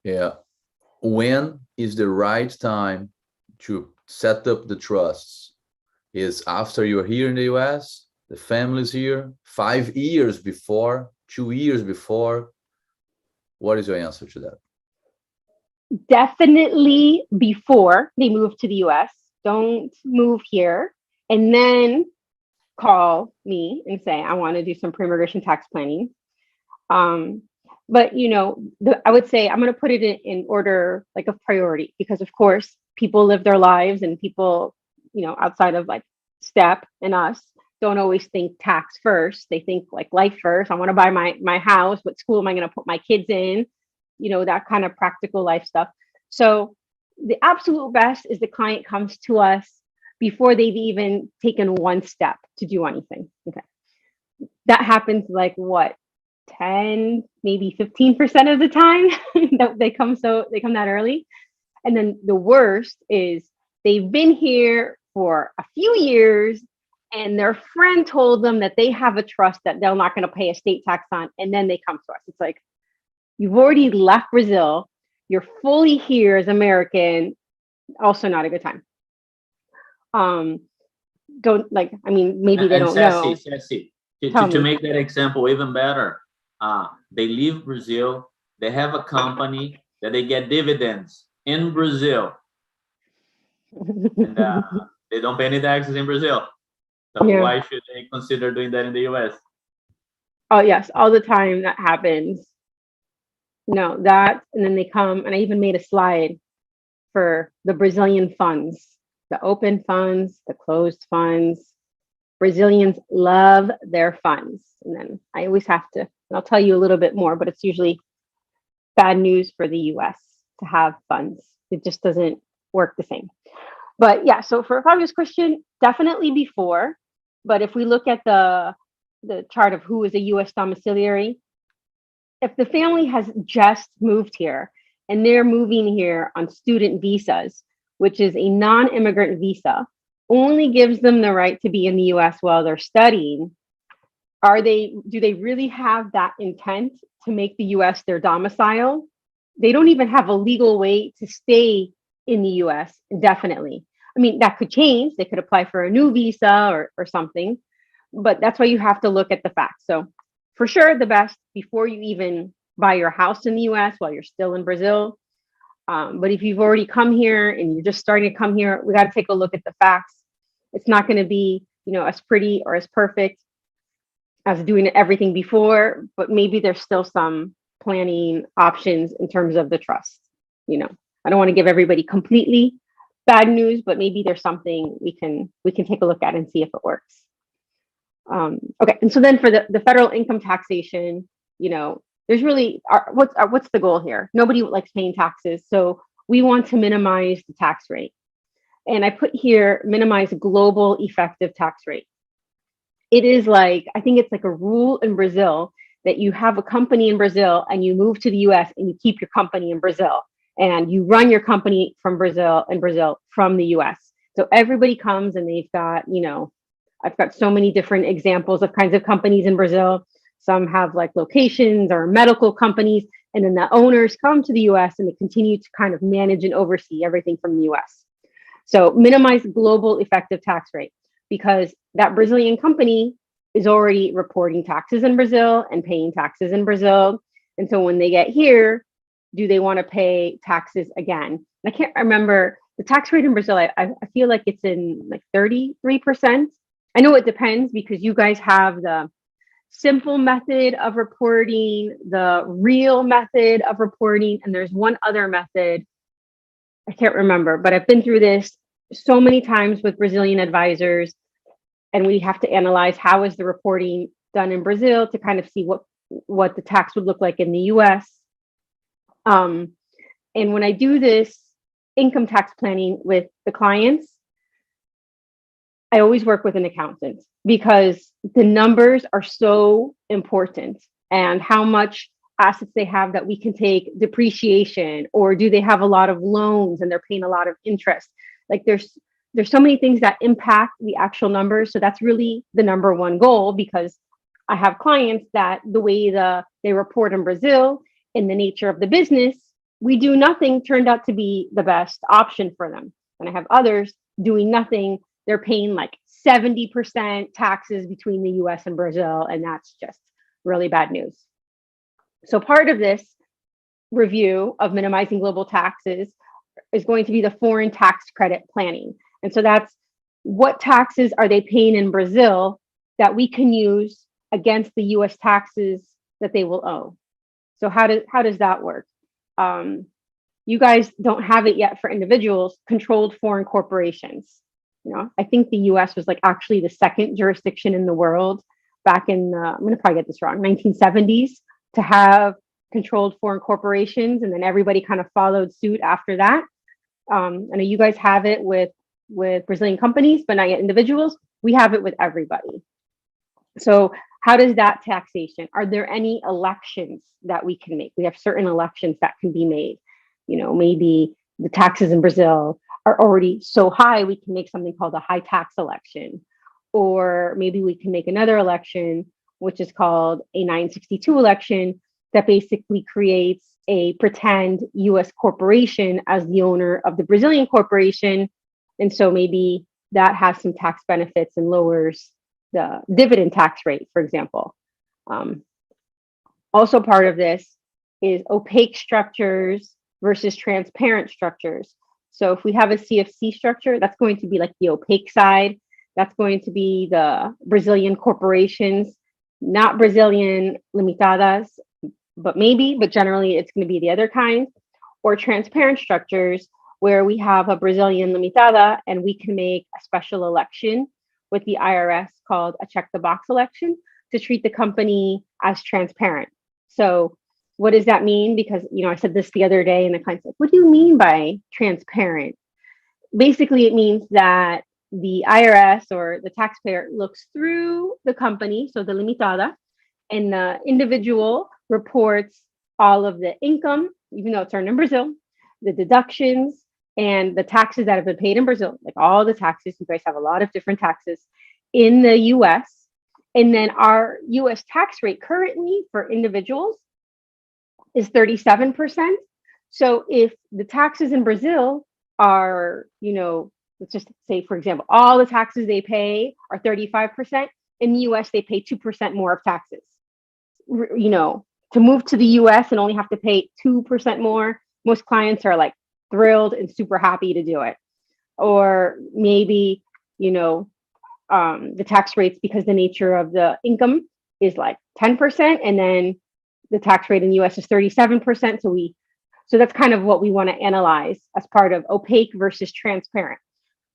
Yeah. When is the right time to set up the trusts? Is after you're here in the US, the family's here, 5 years before, 2 years before? What is your answer to that? Definitely before they move to the US. Don't move here and then call me and say, I want to do some pre-immigration tax planning. But, I would say I'm going to put it in order like of priority, because of course people live their lives and people, outside of like STEP and us don't always think tax first. They think like life first. I want to buy my house. What school am I going to put my kids in? That kind of practical life stuff. So the absolute best is the client comes to us before they've even taken one step to do anything. Okay. That happens like what? 10, maybe 15% of the time that they come that early. And then the worst is they've been here for a few years and their friend told them that they have a trust that they're not going to pay a state tax on, and then they come to us. It's like, you've already left Brazil, you're fully here as American, also not a good time. Maybe they don't know. Ceci, to make that example even better, they leave Brazil, they have a company that they get dividends in Brazil, and they don't pay any taxes in Brazil. So why should they consider doing that in the US? Oh yes, all the time that happens. No, that, and then they come, and I even made a slide for the Brazilian funds, the open funds, the closed funds. Brazilians love their funds. And then I always have to, and I'll tell you a little bit more, but it's usually bad news for the US to have funds. It just doesn't work the same. But yeah, so for Fabio's question, definitely before. But if we look at the chart of who is a US domiciliary, if the family has just moved here and they're moving here on student visas, which is a non-immigrant visa, only gives them the right to be in the US while they're studying, do they really have that intent to make the US their domicile? They don't even have a legal way to stay in the US indefinitely. I mean, that could change. They could apply for a new visa or something, but that's why you have to look at the facts. So for sure, the best before you even buy your house in the US while you're still in Brazil. But if you've already come here and you're just starting to come here, we got to take a look at the facts. It's not going to be, as pretty or as perfect as doing everything before, but maybe there's still some planning options in terms of the trust. I don't want to give everybody completely bad news, but maybe there's something we can take a look at and see if it works. Okay, and so then for the federal income taxation, there's really what's the goal here? Nobody likes paying taxes, so we want to minimize the tax rate. And I put here minimize global effective tax rate. It is I think it's like a rule in Brazil that you have a company in Brazil and you move to the US and you keep your company in Brazil and you run your company from Brazil from the US. So everybody comes and they've got, I've got so many different examples of kinds of companies in Brazil. Some have locations or medical companies, and then the owners come to the US and they continue to kind of manage and oversee everything from the US. So minimize global effective tax rate, because that Brazilian company is already reporting taxes in Brazil and paying taxes in Brazil. And so when they get here, do they want to pay taxes again? I can't remember the tax rate in Brazil. I feel like it's in 33%. I know it depends because you guys have the simple method of reporting, the real method of reporting, and there's one other method. I can't remember, but I've been through this so many times with Brazilian advisors, and we have to analyze how is the reporting done in Brazil to kind of see what the tax would look like in the US. And when I do this income tax planning with the clients, I always work with an accountant because the numbers are so important, and how much assets they have that we can take depreciation, or do they have a lot of loans and they're paying a lot of interest? There's so many things that impact the actual numbers. So that's really the number one goal, because I have clients that the way they report in Brazil, in the nature of the business, we do nothing turned out to be the best option for them. And I have others doing nothing. They're paying 70% taxes between the US and Brazil, and that's just really bad news. So part of this review of minimizing global taxes is going to be the foreign tax credit planning. And so that's what taxes are they paying in Brazil that we can use against the US taxes that they will owe. So how does that work? You guys don't have it yet for individuals, controlled foreign corporations. I think the US was actually the second jurisdiction in the world back in, I'm going to probably get this wrong, 1970s, to have controlled foreign corporations. And then everybody kind of followed suit after that. I know you guys have it with Brazilian companies, but not yet individuals. We have it with everybody. So how does that taxation? Are there any elections that we can make? We have certain elections that can be made. Maybe the taxes in Brazil are already so high, we can make something called a high tax election. Or maybe we can make another election, which is called a 962 election, that basically creates a pretend US corporation as the owner of the Brazilian corporation. And so maybe that has some tax benefits and lowers the dividend tax rate, for example. Also part of this is opaque structures versus transparent structures. So if we have a CFC structure, that's going to be the opaque side. That's going to be the Brazilian corporations, not Brazilian limitadas, but generally it's going to be the other kind. Or transparent structures where we have a Brazilian limitada and we can make a special election with the IRS called a check the box election to treat the company as transparent. So what does that mean? Because, I said this the other day and the client's like, what do you mean by transparent? Basically, it means that the IRS or the taxpayer looks through the company, so the limitada, and the individual reports all of the income, even though it's earned in Brazil, the deductions, and the taxes that have been paid in Brazil, all the taxes. You guys have a lot of different taxes in the US. And then our US tax rate currently for individuals is 37%. So if the taxes in Brazil are, let's just say, for example, all the taxes they pay are 35%. In the US, they pay 2% more of taxes. To move to the US and only have to pay 2% more, most clients are like thrilled and super happy to do it. Or maybe, the tax rates, because the nature of the income is like 10%, and then the tax rate in the US is 37%. So that's kind of what we want to analyze as part of opaque versus transparent.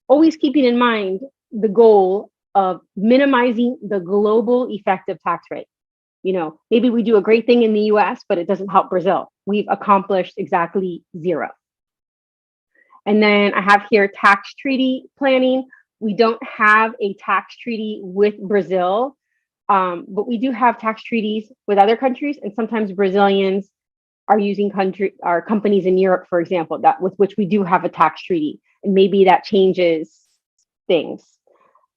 Always keeping in mind the goal of minimizing the global effective tax rate. Maybe we do a great thing in the US, but it doesn't help Brazil. We've accomplished exactly zero. And then I have here tax treaty planning. We don't have a tax treaty with Brazil, but we do have tax treaties with other countries. And sometimes Brazilians are using companies in Europe, for example, that with which we do have a tax treaty. And maybe that changes things.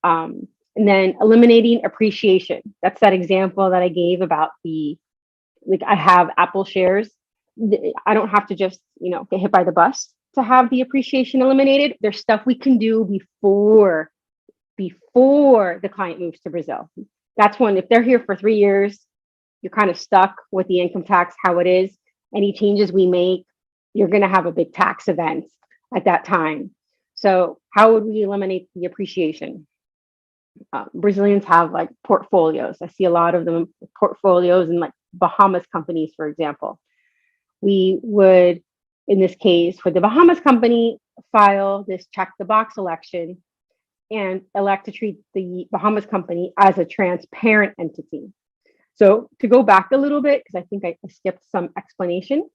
And then eliminating appreciation. That's that example that I gave about I have Apple shares. I don't have to just, get hit by the bus to have the appreciation eliminated. There's stuff we can do before the client moves to Brazil. That's when, if they're here for 3 years, you're kind of stuck with the income tax, how it is. Any changes we make, you're going to have a big tax event at that time. So how would we eliminate the appreciation? Brazilians have like portfolios. I see a lot of them portfolios in like Bahamas companies, for example. We would, in this case, for the Bahamas company, file this check the box election and elect to treat the Bahamas company as a transparent entity. So to go back a little bit, because I think I skipped some explanation,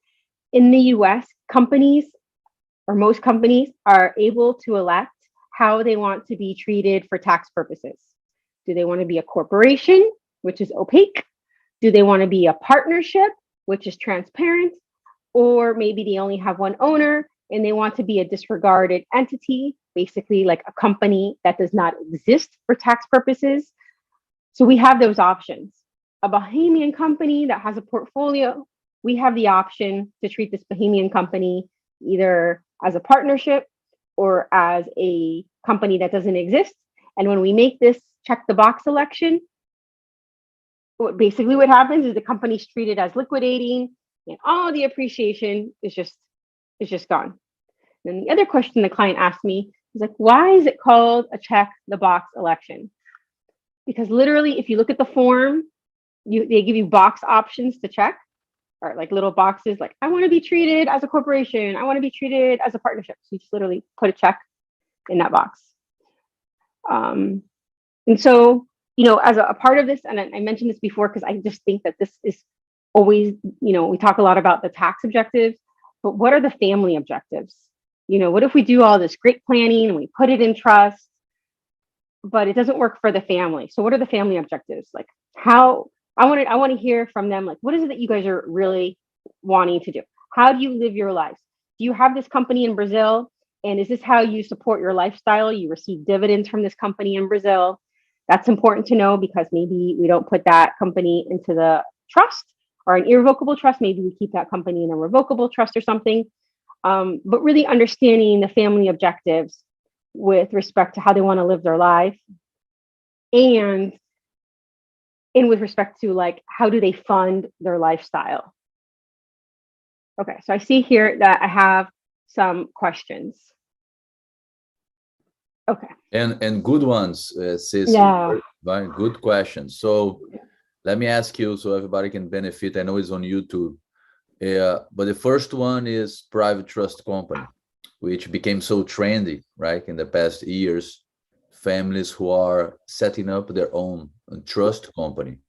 in the US, companies, or most companies, are able to elect how they want to be treated for tax purposes. Do they want to be a corporation, which is opaque? Do they want to be a partnership, which is transparent? Or maybe they only have one owner and they want to be a disregarded entity, basically like a company that does not exist for tax purposes. So we have those options. A Bahamian company that has a portfolio, we have the option to treat this Bahamian company either as a partnership or as a company that doesn't exist. And when we make this check the box election, basically what happens is the company's treated as liquidating and all the appreciation is just gone. And the other question the client asked me is like, why is it called a check the box election? Because literally, if you look at the form, they give you box options to check, or like little boxes, like I want to be treated as a corporation, I want to be treated as a partnership. So you just literally put a check in that box. And so, as a part of this, and I mentioned this before because I just think that this is always, we talk a lot about the tax objectives, but what are the family objectives? What if we do all this great planning and we put it in trust, but it doesn't work for the family? So what are the family objectives? Like how I want to hear from them, like, what is it that you guys are really wanting to do? How do you live your lives? Do you have this company in Brazil? And is this how you support your lifestyle? You receive dividends from this company in Brazil. That's important to know because maybe we don't put that company into the trust or an irrevocable trust. Maybe we keep that company in a revocable trust or something. But really understanding the family objectives with respect to how they want to live their life and with respect to like, how do they fund their lifestyle? Okay, so I see here that I have some questions. Okay. And good ones, Ceci. Yeah. Very good questions. So let me ask you so everybody can benefit. I know it's on YouTube. But the first one is private trust company, which became so trendy, right, in the past years. Families who are setting up their own trust company.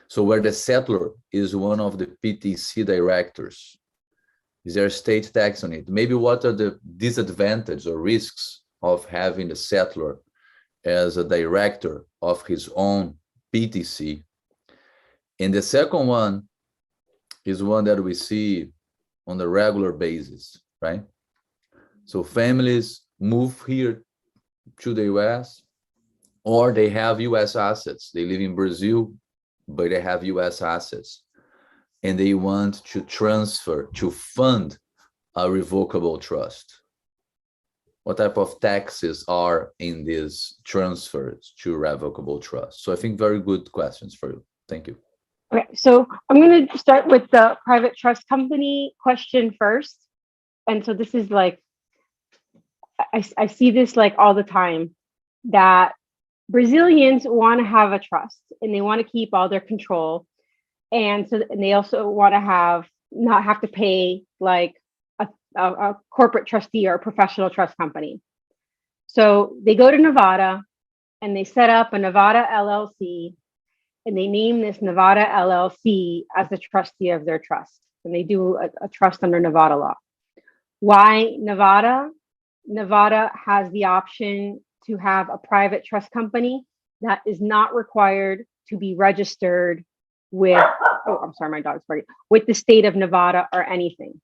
So where the settlor is one of the PTC directors. Is there a state tax on it? Maybe what are the disadvantages or risks of having the settlor as a director of his own PTC? And the second one is one that we see on a regular basis, right? So families move here to the US, or they have US assets. They live in Brazil, but they have US assets, and they want to transfer, to fund a revocable trust. What type of taxes are in these transfers to revocable trust? So I think very good questions for you. Thank you. Okay, so I'm going to start with the private trust company question first. And so this is like, I see this like all the time, that Brazilians want to have a trust and they want to keep all their control. And so and they also want to not have to pay like a corporate trustee or a professional trust company. So they go to Nevada and they set up a Nevada LLC, and they name this Nevada LLC as the trustee of their trust. And they do a trust under Nevada law. Why Nevada? Nevada has the option to have a private trust company that is not required to be registered with, oh, I'm sorry, my dog's barking, with the state of Nevada or anything.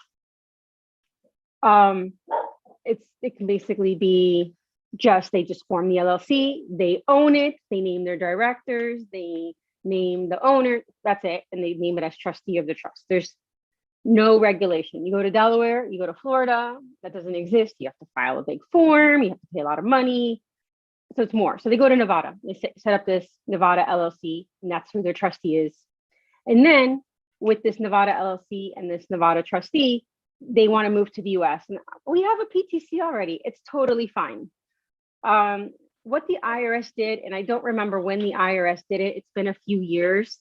It can basically be they just form the LLC, they own it, they name their directors, they name the owner, that's it, and they name it as trustee of the trust. There's no regulation. You go to Delaware, you go to Florida, that doesn't exist. You have to file a big form, you have to pay a lot of money. So it's more. So they go to Nevada, they set up this Nevada LLC, and that's who their trustee is. And then with this Nevada LLC and this Nevada trustee, they want to move to the US. And we have a PTC already. It's totally fine. What the IRS did, and I don't remember when the IRS did it, it's been a few years,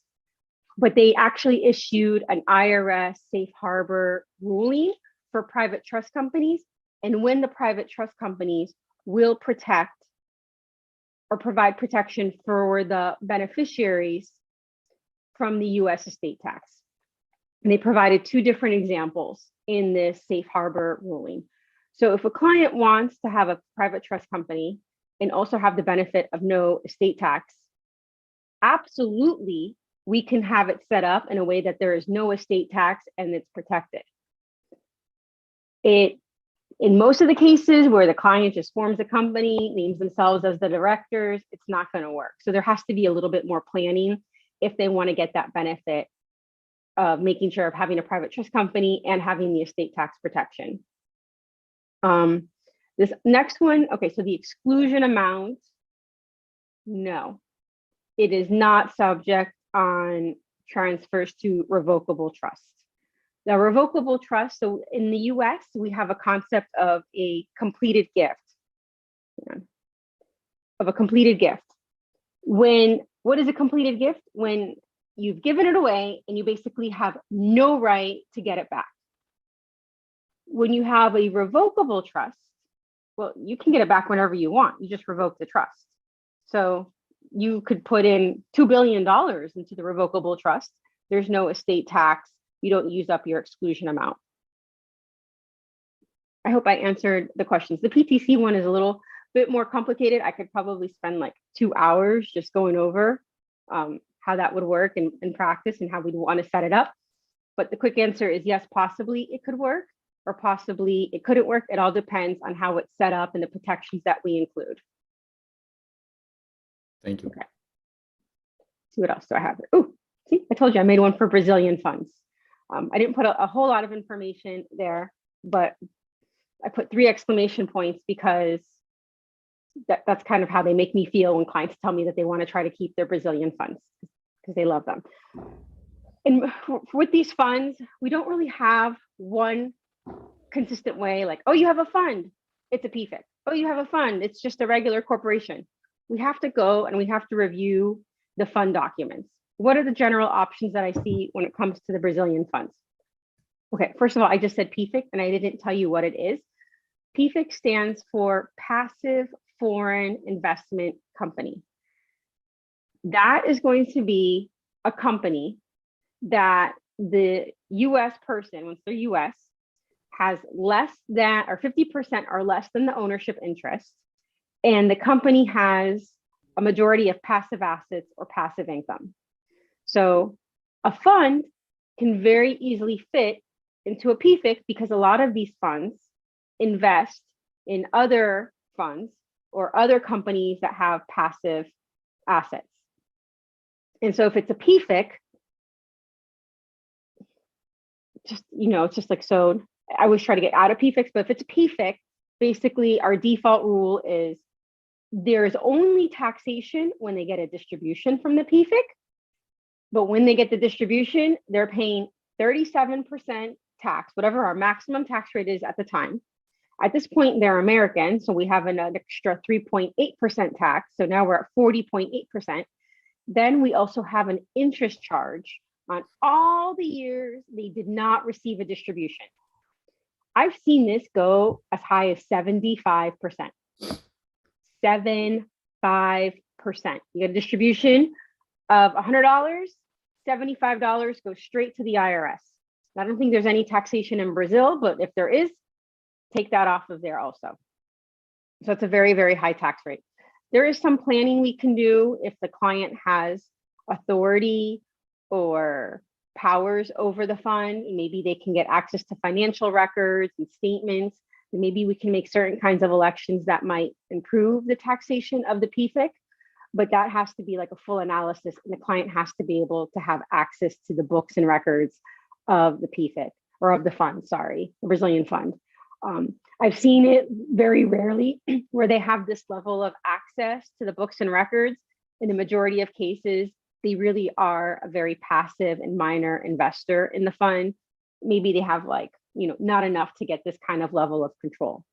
but they actually issued an IRS safe harbor ruling for private trust companies. And when the private trust companies will protect or provide protection for the beneficiaries from the US estate tax. And they provided two different examples in this safe harbor ruling. So if a client wants to have a private trust company and also have the benefit of no estate tax, absolutely, we can have it set up in a way that there is no estate tax and it's protected. In most of the cases where the client just forms a company, names themselves as the directors, it's not going to work. So there has to be a little bit more planning if they want to get that benefit of making sure of having a private trust company and having the estate tax protection. This next one, okay, so the exclusion amount, no, it is not subject on transfers to revocable trust. The revocable trust, so in the US, we have a concept of a completed gift, What is a completed gift? When you've given it away and you basically have no right to get it back. When you have a revocable trust, well, you can get it back whenever you want. You just revoke the trust. So you could put in $2 billion into the revocable trust. There's no estate tax. You don't use up your exclusion amount. I hope I answered the questions. The PTC one is a little bit more complicated. I could probably spend like 2 hours just going over how that would work in practice and how we'd want to set it up. But the quick answer is yes, possibly it could work, or possibly it couldn't work. It all depends on how it's set up and the protections that we include. Thank you. Okay. See what else do I have here? Oh, see, I told you I made one for Brazilian funds. I didn't put a whole lot of information there, but I put 3 exclamation points because that's kind of how they make me feel when clients tell me that they want to try to keep their Brazilian funds because they love them. And with these funds, we don't really have one consistent way, like, oh, you have a fund, it's a PFIC. Oh, you have a fund, it's just a regular corporation. We have to go and we have to review the fund documents. What are the general options that I see when it comes to the Brazilian funds? Okay, first of all, I just said PFIC and I didn't tell you what it is. PFIC stands for Passive Foreign Investment Company. That is going to be a company that the US person, once they're US, has less than or 50% or less than the ownership interest, and the company has a majority of passive assets or passive income. So a fund can very easily fit into a PFIC because a lot of these funds invest in other funds or other companies that have passive assets. And so if it's a PFIC, just, it's just like, so I always try to get out of PFICs, but if it's a PFIC, basically our default rule is there is only taxation when they get a distribution from the PFIC, but when they get the distribution, they're paying 37% tax, whatever our maximum tax rate is at the time. At this point, they're American, so we have an extra 3.8% tax. So now we're at 40.8%. Then we also have an interest charge on all the years they did not receive a distribution. I've seen this go as high as 75%. 75%. You get a distribution of $100, $75 goes straight to the IRS. I don't think there's any taxation in Brazil, but if there is, take that off of there also. So it's a very, very high tax rate. There is some planning we can do if the client has authority or powers over the fund. Maybe they can get access to financial records and statements. And maybe we can make certain kinds of elections that might improve the taxation of the PFIC, but that has to be like a full analysis, and the client has to be able to have access to the books and records of the PFIC, or of the fund, sorry, the Brazilian fund. I've seen it very rarely where they have this level of access to the books and records. In the majority of cases, they really are a very passive and minor investor in the fund. Maybe they have not enough to get this kind of level of control.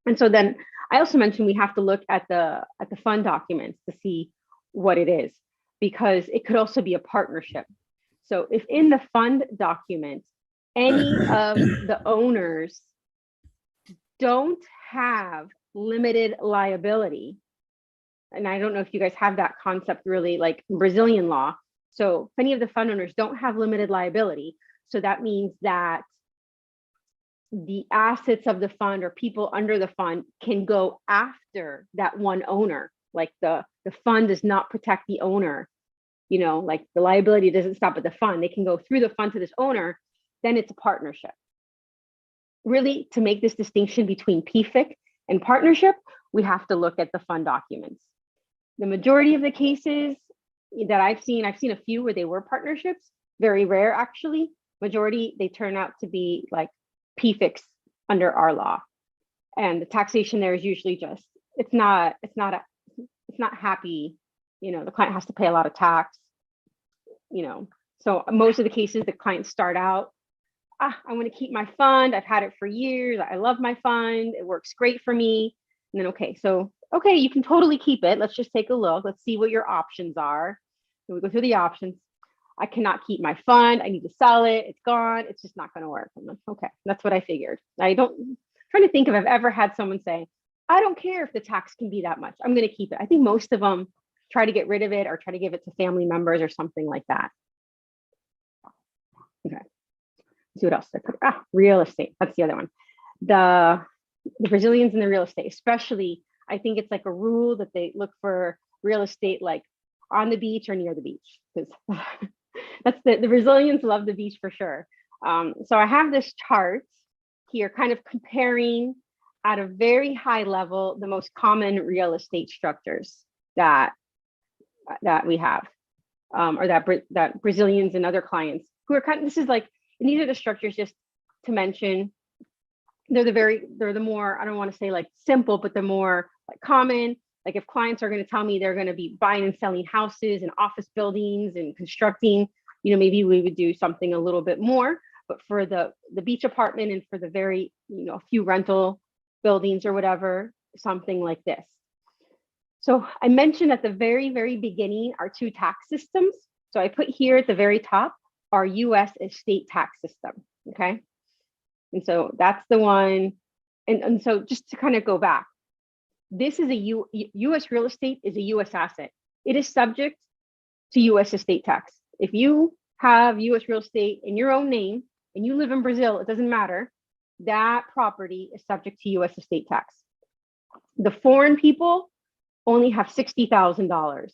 And so then I also mentioned we have to look at the fund documents to see what it is, because it could also be a partnership. So if in the fund documents, any of the owners don't have limited liability, and I don't know if you guys have that concept really like in Brazilian law. So if any of the fund owners don't have limited liability, so that means that the assets of the fund or people under the fund can go after that one owner. Like the fund does not protect the owner, like the liability doesn't stop at the fund. They can go through the fund to this owner, then it's a partnership. Really, to make this distinction between PFIC and partnership, we have to look at the fund documents. The majority of the cases that I've seen a few where they were partnerships, very rare actually. Majority, they turn out to be like PFICs under our law. And the taxation there is usually just, it's not happy. The client has to pay a lot of tax, So most of the cases, the clients start out, I want to keep my fund. I've had it for years. I love my fund. It works great for me. And then, okay, you can totally keep it. Let's just take a look. Let's see what your options are. So we go through the options. I cannot keep my fund. I need to sell it. It's gone. It's just not going to work. I'm like, okay, that's what I figured. I'm trying to think if I've ever had someone say, I don't care if the tax can be that much. I'm going to keep it. I think most of them try to get rid of it or try to give it to family members or something like that. Okay. Let's see what else. Real estate. That's the other one. The Brazilians in the real estate, especially, I think it's like a rule that they look for real estate like on the beach or near the beach, because that's the Brazilians love the beach for sure. So I have this chart here kind of comparing at a very high level the most common real estate structures that we have, or that Brazilians and other clients who are this is like, and these are the structures just to mention. They're the more, I don't want to say like simple, but the more like common. Like if clients are going to tell me they're going to be buying and selling houses and office buildings and constructing, maybe we would do something a little bit more. But for the beach apartment and for the very, few rental buildings or whatever, something like this. So I mentioned at the very, very beginning our two tax systems. So I put here at the very top our US estate tax system. Okay. And so that's the one. And so just to kind of go back, this is US real estate is a US asset. It is subject to US estate tax. If you have US real estate in your own name and you live in Brazil, it doesn't matter. That property is subject to US estate tax. The foreign people only have $60,000.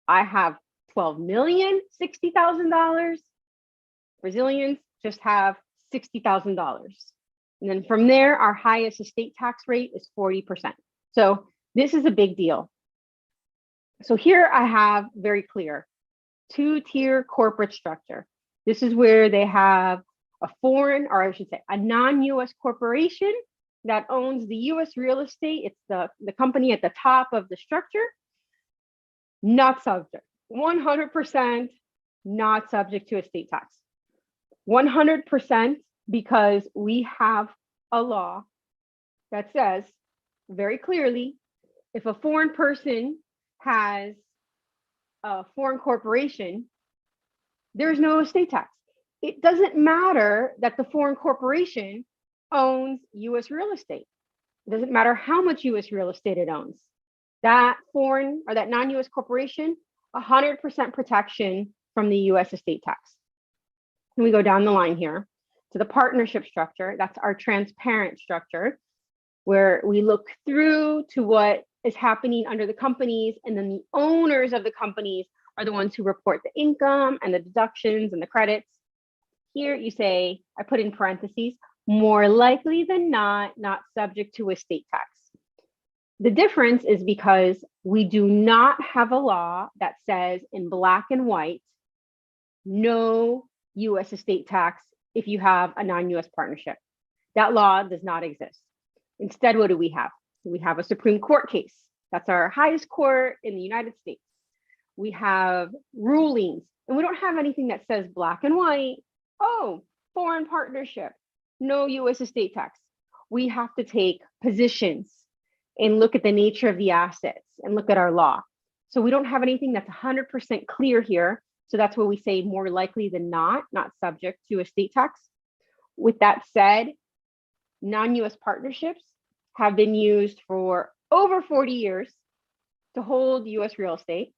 I have $12,060,000. Brazilians just have $60,000. And then from there, our highest estate tax rate is 40%. So this is a big deal. So here I have very clear two-tier corporate structure. This is where they have a foreign, or I should say a non-US corporation that owns the US real estate. It's the company at the top of the structure, not subject, 100% not subject to estate tax. 100% because we have a law that says very clearly, if a foreign person has a foreign corporation, there's no estate tax. It doesn't matter that the foreign corporation owns US real estate. It doesn't matter how much US real estate it owns. That foreign or that non-US corporation, 100% protection from the US estate tax. And we go down the line here to the partnership structure. That's our transparent structure, where we look through to what is happening under the companies, and then the owners of the companies are the ones who report the income and the deductions and the credits. Here you say, I put in parentheses, more likely than not subject to estate tax. The difference is because we do not have a law that says in black and white, no US estate tax if you have a non-US partnership. That law does not exist. Instead, what do we have? We have a Supreme Court case. That's our highest court in the United States. We have rulings, and we don't have anything that says black and white, oh, foreign partnership, no US estate tax. We have to take positions and look at the nature of the assets and look at our law. So we don't have anything that's 100% clear here. So that's where we say more likely than not subject to estate tax. With that said, non-US partnerships have been used for over 40 years to hold US real estate.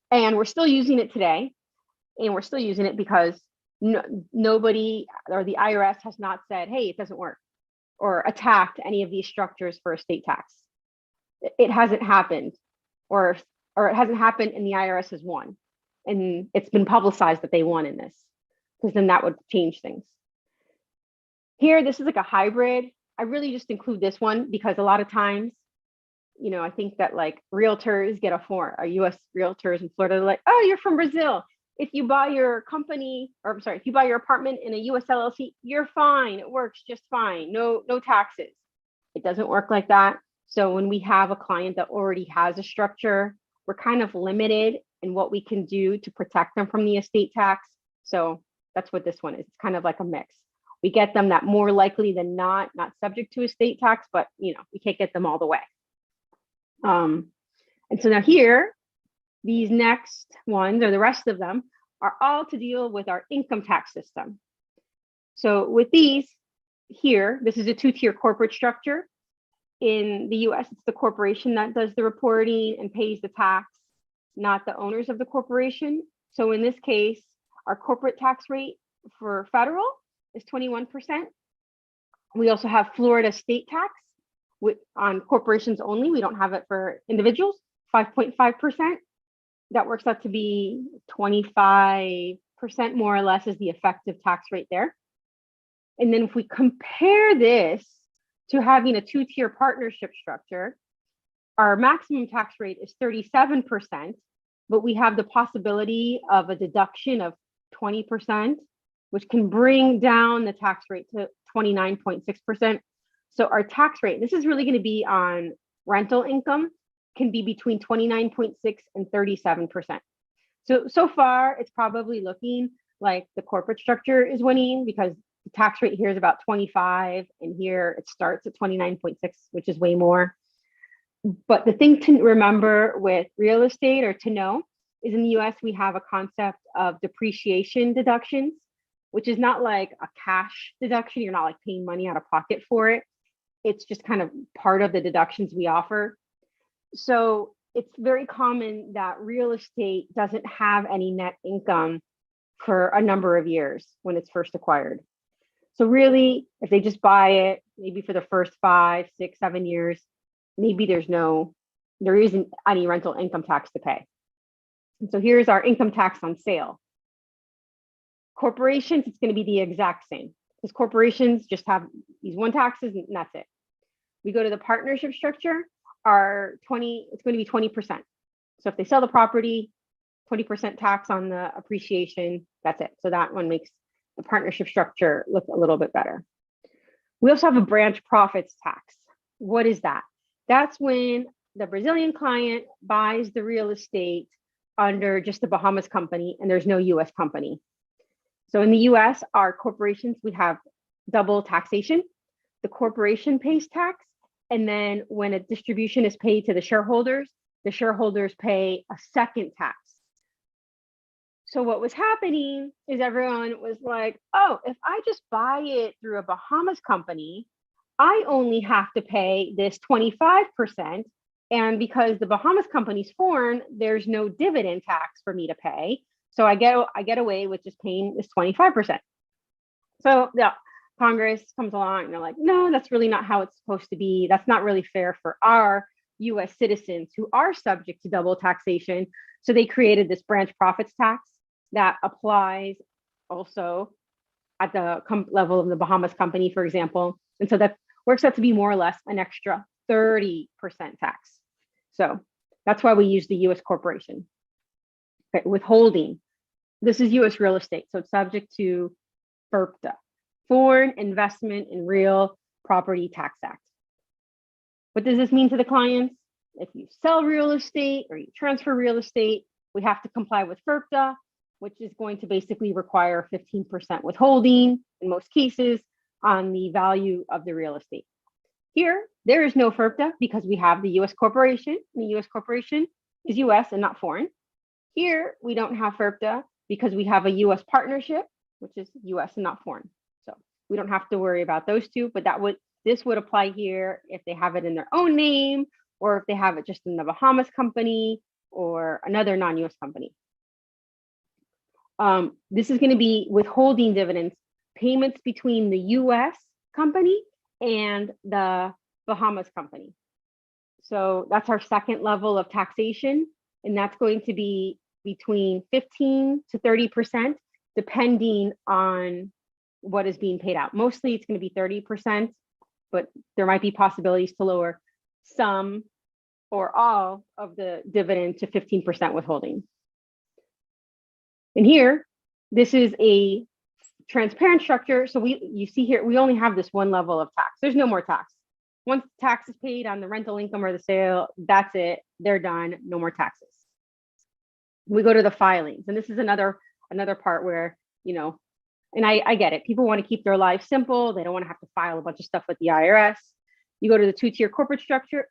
And we're still using it today. And we're still using it because nobody or the IRS has not said, hey, it doesn't work, or attacked any of these structures for estate tax. It hasn't happened, or it hasn't happened and the IRS has won. And it's been publicized that they won in this, because then that would change things. Here, this is like a hybrid. I really just include this one because a lot of times, you know, I think that like realtors get a US realtors in Florida, they're like, oh, you're from Brazil. If you buy your company, or I'm sorry, if you buy your apartment in a US LLC, you're fine. It works just fine. No taxes. It doesn't work like that. So when we have a client that already has a structure, we're kind of limited in what we can do to protect them from the estate tax. So that's what this one is. It's kind of like a mix. We get them that more likely than not subject to estate tax, but you know, we can't get them all the way. And so now here, these next ones, or the rest of them, are all to deal with our income tax system. So with these here, this is a two-tier corporate structure. In the US, it's the corporation that does the reporting and pays the tax, not the owners of the corporation. So in this case, our corporate tax rate for federal is 21%. We also have Florida state tax on corporations only. We don't have it for individuals, 5.5%. That works out to be 25% more or less is the effective tax rate there. And then if we compare this to having a two-tier partnership structure, our maximum tax rate is 37%, but we have the possibility of a deduction of 20%, which can bring down the tax rate to 29.6%. So our tax rate, this is really going to be on rental income, can be between 29.6 and 37%. So far, it's probably looking like the corporate structure is winning, because the tax rate here is about 25, and here it starts at 29.6, which is way more. But the thing to remember with real estate, or to know, is in the US, we have a concept of depreciation deductions, which is not like a cash deduction. You're not like paying money out of pocket for it. It's just kind of part of the deductions we offer. So it's very common that real estate doesn't have any net income for a number of years when it's first acquired. So really, if they just buy it, maybe for the first 5, 6, 7 years, maybe there isn't any rental income tax to pay. And so here's our income tax on sale. Corporations, it's going to be the exact same, because corporations just have these one taxes and that's it. We go to the partnership structure, it's going to be 20%. So if they sell the property, 20% tax on the appreciation, that's it. So that one makes the partnership structure look a little bit better. We also have a branch profits tax. What is that? That's when the Brazilian client buys the real estate under just the Bahamas company and there's no US company. So in the US, our corporations, we have double taxation. The corporation pays tax. And then when a distribution is paid to the shareholders pay a second tax. So what was happening is everyone was like, oh, if I just buy it through a Bahamas company, I only have to pay this 25%. And because the Bahamas company's foreign, there's no dividend tax for me to pay. So I get away with just paying this 25%. So yeah, Congress comes along and they're like, no, that's really not how it's supposed to be. That's not really fair for our US citizens who are subject to double taxation. So they created this branch profits tax that applies also at the level of the Bahamas company, for example. And so that works out to be more or less an extra 30% tax. So that's why we use the US corporation. Okay, withholding. This is US real estate, so it's subject to FIRPTA, Foreign Investment in Real Property Tax Act. What does this mean to the clients? If you sell real estate or you transfer real estate, we have to comply with FIRPTA, which is going to basically require 15% withholding in most cases on the value of the real estate. Here, there is no FIRPTA because we have the US corporation. The US corporation is US and not foreign. Here, we don't have FIRPTA because we have a US partnership, which is US and not foreign. So we don't have to worry about those two, but this would apply here if they have it in their own name or if they have it just in the Bahamas company or another non-US company. This is going to be withholding dividends, payments between the US company and the Bahamas company. So that's our second level of taxation, and that's going to be between 15 to 30%, depending on what is being paid out. Mostly it's going to be 30%, but there might be possibilities to lower some or all of the dividend to 15% withholding. And here, this is a transparent structure. So you see here, we only have this one level of tax. There's no more tax. Once tax is paid on the rental income or the sale, that's it. They're done. No more taxes. We go to the filings. And this is another part where, you know, and I get it. People want to keep their lives simple. They don't want to have to file a bunch of stuff with the IRS. You go to the two-tier corporate structure.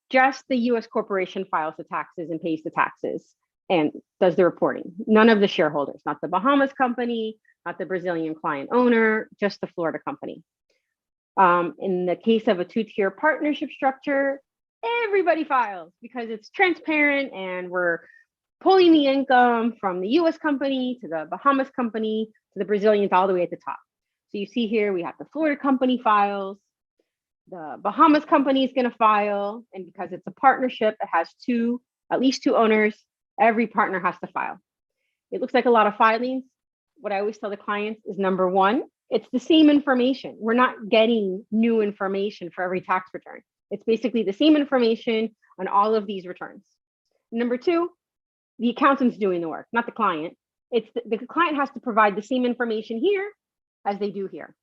Just the US corporation files the taxes and pays the taxes and does the reporting. None of the shareholders, not the Bahamas company, not the Brazilian client owner, just the Florida company. In the case of a two-tier partnership structure, everybody files because it's transparent and we're pulling the income from the US company to the Bahamas company to the Brazilians all the way at the top. So you see here, we have the Florida company files, the Bahamas company is going to file, and because it's a partnership, it has at least two owners, every partner has to file. It looks like a lot of filings. What I always tell the clients is number one, it's the same information. We're not getting new information for every tax return. It's basically the same information on all of these returns. Number two, the accountant's doing the work, not the client. It's the client has to provide the same information here as they do here.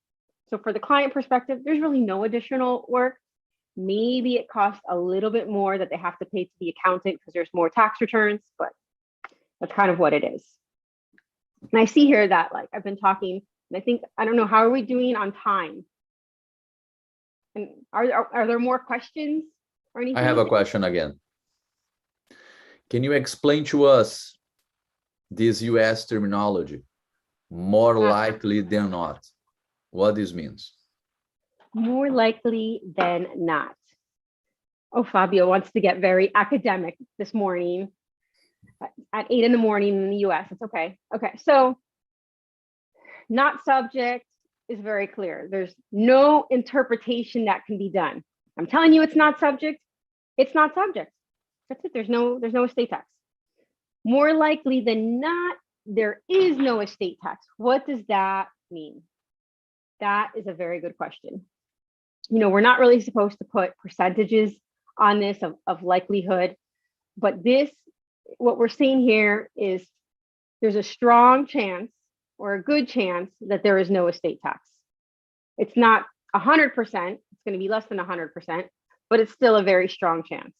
So for the client perspective, there's really no additional work. Maybe it costs a little bit more that they have to pay to the accountant because there's more tax returns, but that's kind of what it is. And I see here that like I've been talking, and I don't know, how are we doing on time? And are there more questions or anything? I have a question again. Can you explain to us this US terminology, more likely than not? What this means? More likely than not. Oh, Fabio wants to get very academic this morning at 8 in the morning in the US. It's okay. Okay, so not subject is very clear. There's no interpretation that can be done. I'm telling you it's not subject. It's not subject. That's it. There's no estate tax. More likely than not, there is no estate tax. What does that mean? That is a very good question. we're not really supposed to put percentages on this of likelihood, but what we're seeing here is there's a strong chance or a good chance that there is no estate tax. It's not 100%, it's going to be less than 100%, but it's still a very strong chance.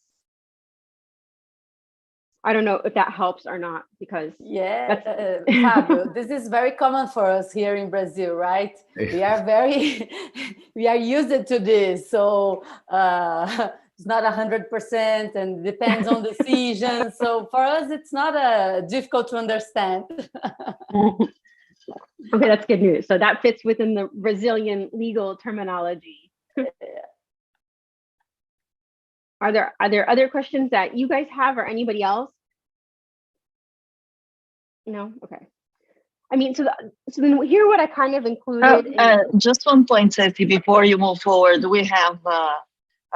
I don't know if that helps or not, because Fabio, this is very common for us here in Brazil, right? We are we are used to this. So it's not 100% and depends on decision. So for us, it's not difficult to understand. Okay, that's good news. So that fits within the Brazilian legal terminology. Are there other questions that you guys have or anybody else? No? Okay. I mean, so then here what I kind of included. Just one point, Ceci, before you move forward, we have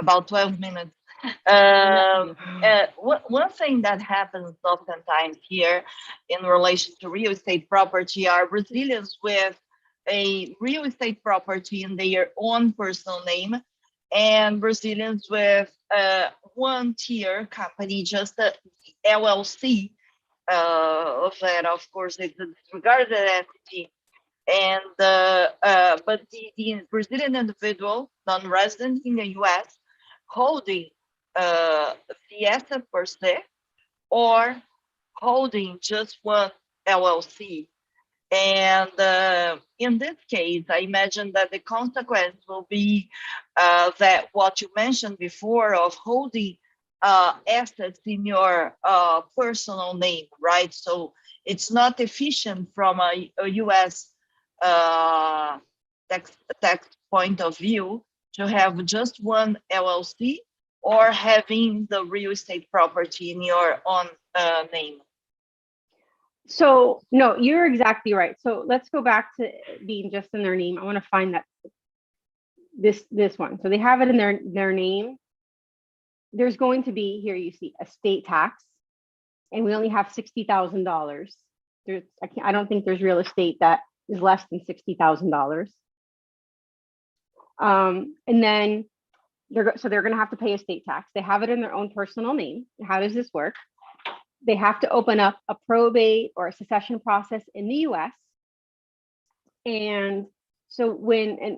about 12 minutes. One thing that happens oftentimes here in relation to real estate property are Brazilians with a real estate property in their own personal name, and Brazilians with one tier company, just a LLC, of that, of course, it's a disregarded entity. And but the Brazilian individual, non-resident in the US, holding the asset per se, or holding just one LLC. And in this case, I imagine that the consequence will be that what you mentioned before of holding assets in your personal name, right? So it's not efficient from a US tax point of view to have just one LLC or having the real estate property in your own name. So no, you're exactly right. So let's go back to being just in their name. I want to find that this one. So they have it in their name. There's going to be, here you see, estate tax, and we only have $60,000. I don't think there's real estate that is less than $60,000. And then they're going to have to pay estate tax. They have it in their own personal name. How does this work? They have to open up a probate or a succession process in the US. And so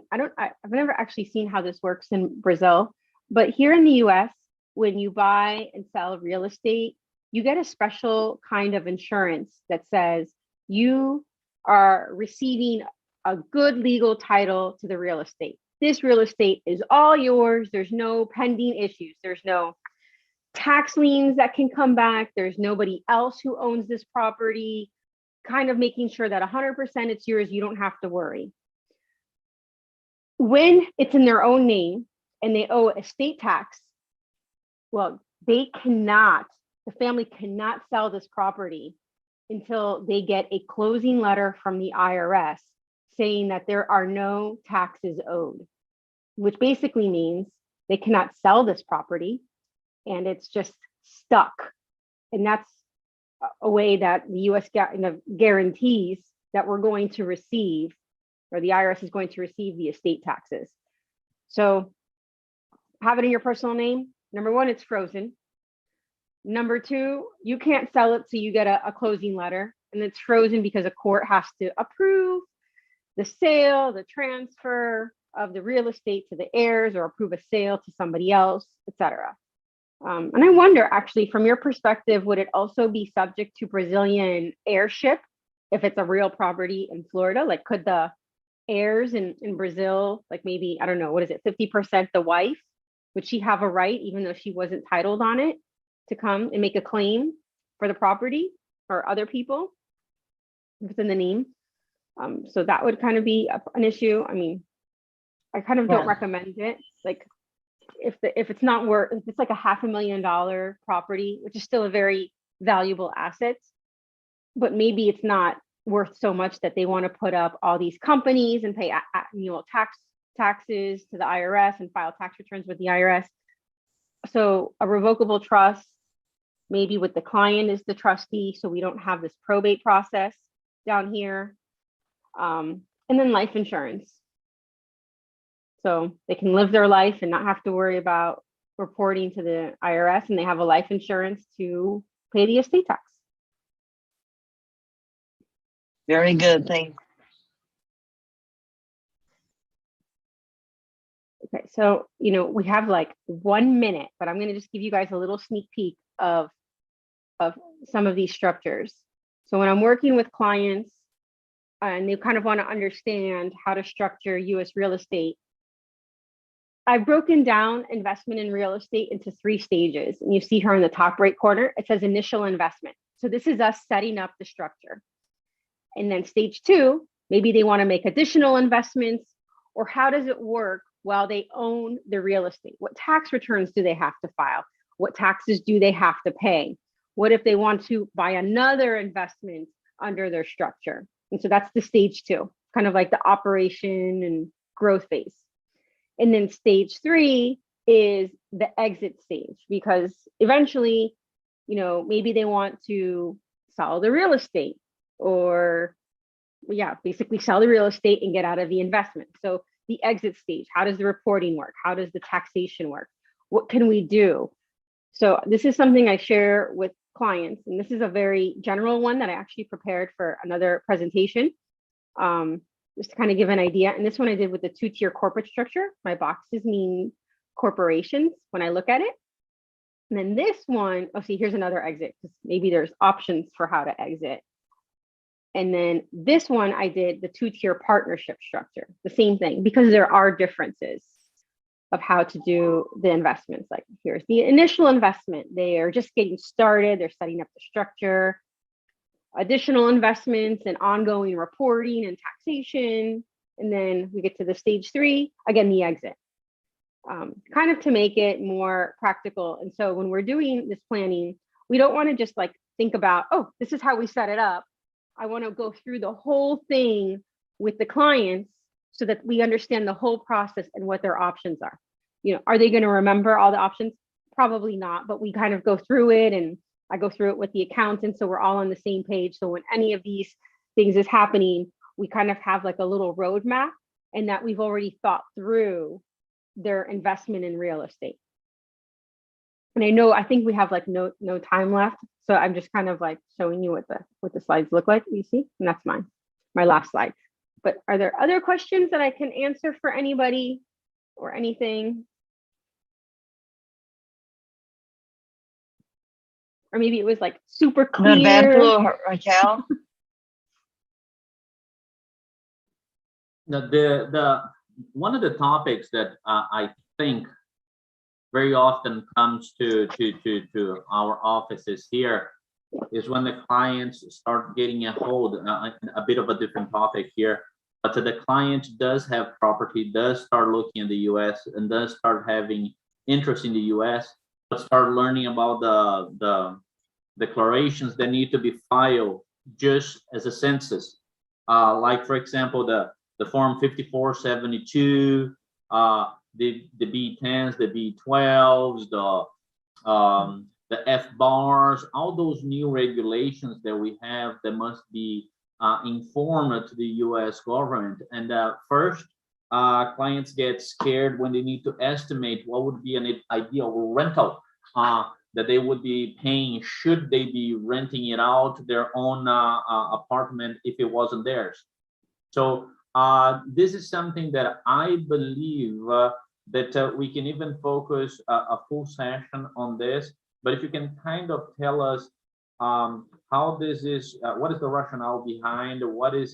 I've never actually seen how this works in Brazil, but here in the US, when you buy and sell real estate, you get a special kind of insurance that says you are receiving a good legal title to the real estate. This real estate is all yours. There's no pending issues. There's no tax liens that can come back. There's nobody else who owns this property, kind of making sure that 100% it's yours. You don't have to worry. When it's in their own name and they owe estate tax, well, the family cannot sell this property until they get a closing letter from the IRS saying that there are no taxes owed, which basically means they cannot sell this property and it's just stuck. And that's a way that the US guarantees that we're going to receive, or the IRS is going to receive the estate taxes. So have it in your personal name. Number one, it's frozen. Number two, you can't sell it, so you get a closing letter, and it's frozen because a court has to approve the sale, the transfer of the real estate to the heirs, or approve a sale to somebody else, etc. And I wonder, actually, from your perspective, would it also be subject to Brazilian heirship if it's a real property in Florida? Like, could the heirs in Brazil, like maybe, I don't know, what is it, 50% the wife? Would she have a right, even though she wasn't titled on it, to come and make a claim for the property, or other people if it's in the name? So that would kind of be an issue. I mean, I kind of don't recommend it. Like, if it's not worth, if it's like a $500,000 property, which is still a very valuable asset, but maybe it's not worth so much that they want to put up all these companies and pay annual taxes to the IRS and file tax returns with the IRS. So a revocable trust, maybe with the client as the trustee, so we don't have this probate process down here. And then life insurance. So they can live their life and not have to worry about reporting to the IRS, and they have a life insurance to pay the estate tax. Very good, thanks. Okay, so, we have like 1 minute, but I'm going to just give you guys a little sneak peek of some of these structures. So when I'm working with clients and they kind of want to understand how to structure US real estate, I've broken down investment in real estate into 3 stages. And you see here in the top right corner, it says initial investment. So this is us setting up the structure. And then stage 2, maybe they want to make additional investments, or how does it work while they own the real estate? What tax returns do they have to file? What taxes do they have to pay? What if they want to buy another investment under their structure? And so that's the stage 2, kind of like the operation and growth phase. And then stage 3 is the exit stage, because eventually, maybe they want to sell the real estate, or basically sell the real estate and get out of the investment. So the exit stage, how does the reporting work? How does the taxation work? What can we do? So this is something I share with clients, and this is a very general one that I actually prepared for another presentation, just to kind of give an idea. And this one I did with the 2-tier corporate structure. My boxes mean corporations when I look at it. And then this one, see, here's another exit, because maybe there's options for how to exit. And then this one, I did the 2-tier partnership structure, the same thing, because there are differences of how to do the investments. Like here's the initial investment. They are just getting started. They're setting up the structure, additional investments and ongoing reporting and taxation. And then we get to the stage 3, again, the exit, kind of to make it more practical. And so when we're doing this planning, we don't want to just like think about, oh, this is how we set it up. I want to go through the whole thing with the clients so that we understand the whole process and what their options are. Are they going to remember all the options? Probably not, but we kind of go through it, and I go through it with the accountant, so we're all on the same page. So when any of these things is happening, we kind of have like a little roadmap, and that we've already thought through their investment in real estate. And I think we have like no time left, so I'm just kind of like showing you what the slides look like. You see, and that's my last slide. But are there other questions that I can answer for anybody or anything? Or maybe it was like super clear. Norberto, Raquel. The one of the topics that I think very often comes to our offices here is when the clients start getting a hold, a bit of a different topic here, but the client does have property, does start looking at the US, and does start having interest in the US, but start learning about the declarations that need to be filed just as a census. Like, for example, the Form 5472, the B10s, the B12s, the FBARs, all those new regulations that we have that must be informed to the US government. And first, clients get scared when they need to estimate what would be an ideal rental that they would be paying should they be renting it out their own apartment if it wasn't theirs. So this is something that I believe that we can even focus a full session on this. But if you can kind of tell us how this is, what is the rationale behind, what is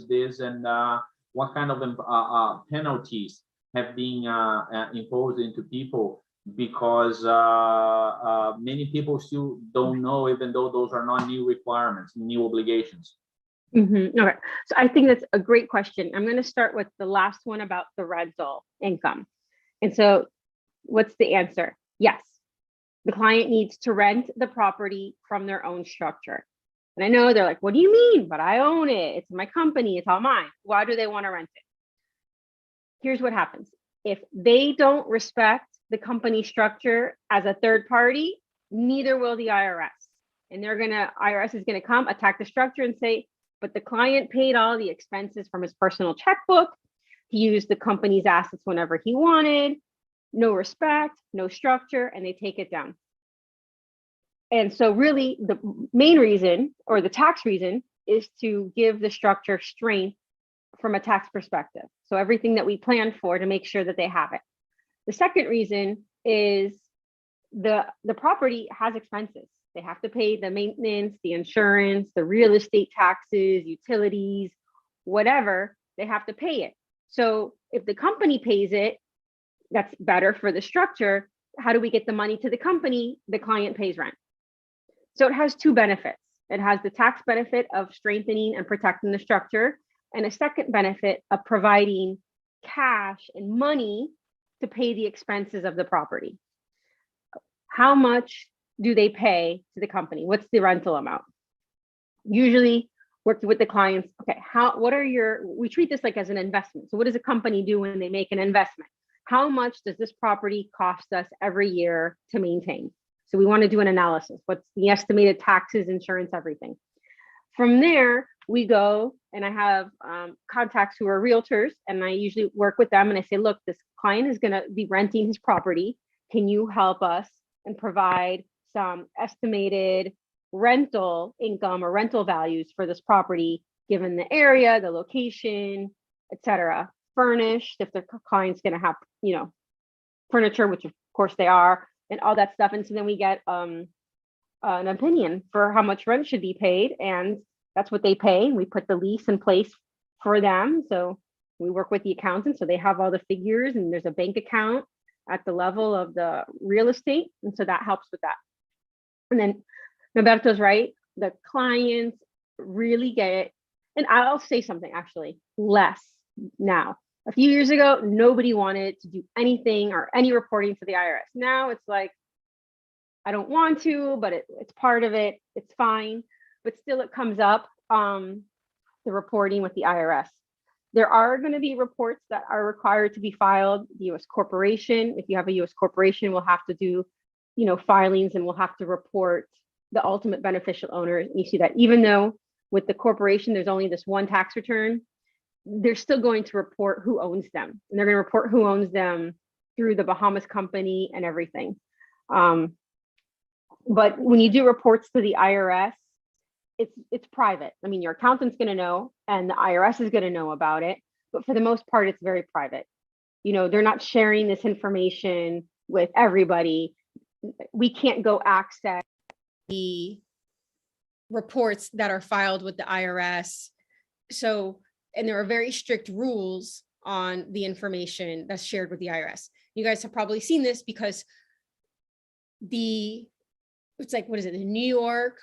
this, and what kind of penalties have been imposed into people, because many people still don't know, even though those are not new requirements, new obligations. Mm-hmm. Okay, so I think that's a great question. I'm going to start with the last one about the rental income. And so what's the answer? Yes, the client needs to rent the property from their own structure. And I know they're like, what do you mean? But I own it. It's my company. It's all mine. Why do they want to rent it? Here's what happens. If they don't respect the company structure as a third party, neither will the IRS. And IRS is going to come, attack the structure and say, but the client paid all the expenses from his personal checkbook. He used the company's assets whenever he wanted, no respect, no structure, and they take it down. And so really the main reason, or the tax reason, is to give the structure strength from a tax perspective. So everything that we plan for, to make sure that they have it. The second reason is the property has expenses. They have to pay the maintenance, the insurance, the real estate taxes, utilities, whatever, they have to pay it. So if the company pays it, that's better for the structure. How do we get the money to the company? The client pays rent. So it has two benefits. It has the tax benefit of strengthening and protecting the structure, and a second benefit of providing cash and money to pay the expenses of the property. How much do they pay to the company? What's the rental amount? Usually working with the clients, okay, we treat this like as an investment. So what does a company do when they make an investment? How much does this property cost us every year to maintain? So we want to do an analysis. What's the estimated taxes, insurance, everything. From there, we go, and I have contacts who are realtors, and I usually work with them and I say, look, this client is going to be renting his property. Can you help us and provide some estimated rental income or rental values for this property, given the area, the location, etc. Furnished, if the client's going to have, furniture, which of course they are, and all that stuff. And so then we get an opinion for how much rent should be paid, and that's what they pay. We put the lease in place for them. So we work with the accountant, so they have all the figures, and there's a bank account at the level of the real estate, and so that helps with that. And then Norberto's right, the clients really get it. And I'll say something, actually, less now. A few years ago, nobody wanted to do anything or any reporting to the IRS. Now it's like, I don't want to, but it's part of it. It's fine. But still it comes up, the reporting with the IRS. There are going to be reports that are required to be filed. The U.S. corporation, if you have a U.S. corporation, will have to do, filings, and will have to report the ultimate beneficial owner. And you see that even though with the corporation, there's only this one tax return, they're still going to report who owns them. And they're going to report who owns them through the Bahamas company and everything. But when you do reports to the IRS, it's private. I mean, your accountant's going to know, and the IRS is going to know about it. But for the most part, it's very private. They're not sharing this information with everybody. We can't go access the reports that are filed with the IRS. So, and there are very strict rules on the information that's shared with the IRS. You guys have probably seen this because it's like, what is it, in New York,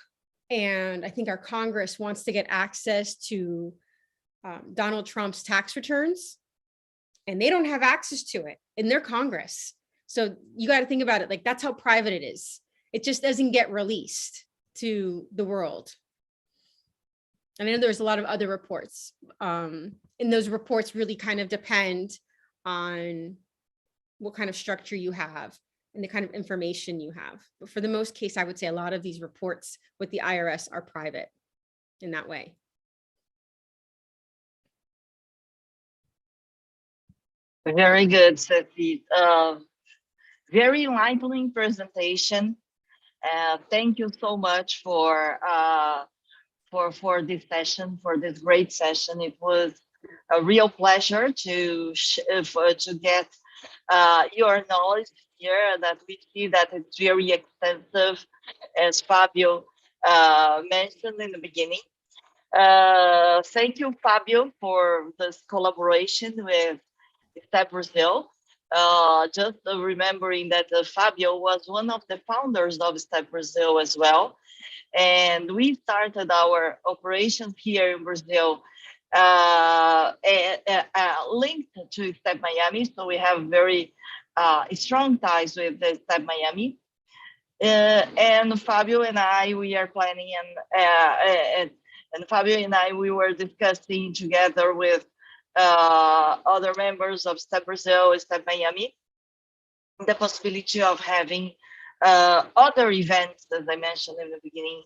and I think our Congress wants to get access to Donald Trump's tax returns, and they don't have access to it in their Congress. So you got to think about it, like that's how private it is. It just doesn't get released to the world. And I know there's a lot of other reports, and those reports really kind of depend on what kind of structure you have and the kind of information you have. But for the most case, I would say a lot of these reports with the IRS are private in that way. Very good, Ceci. Very enlightening presentation. Thank you so much for this session, for this great session. It was a real pleasure to get your knowledge here, that we see that it's very extensive, as Fabio mentioned in the beginning. Thank you, Fabio, for this collaboration with Step Brazil. Just remembering that Fabio was one of the founders of Step Brazil as well. And we started our operations here in Brazil linked to Step Miami. So we have very strong ties with the Step Miami. And Fabio and I, we are planning, and Fabio and I, we were discussing together with other members of Step Brazil, Step Miami, the possibility of having other events, as I mentioned in the beginning,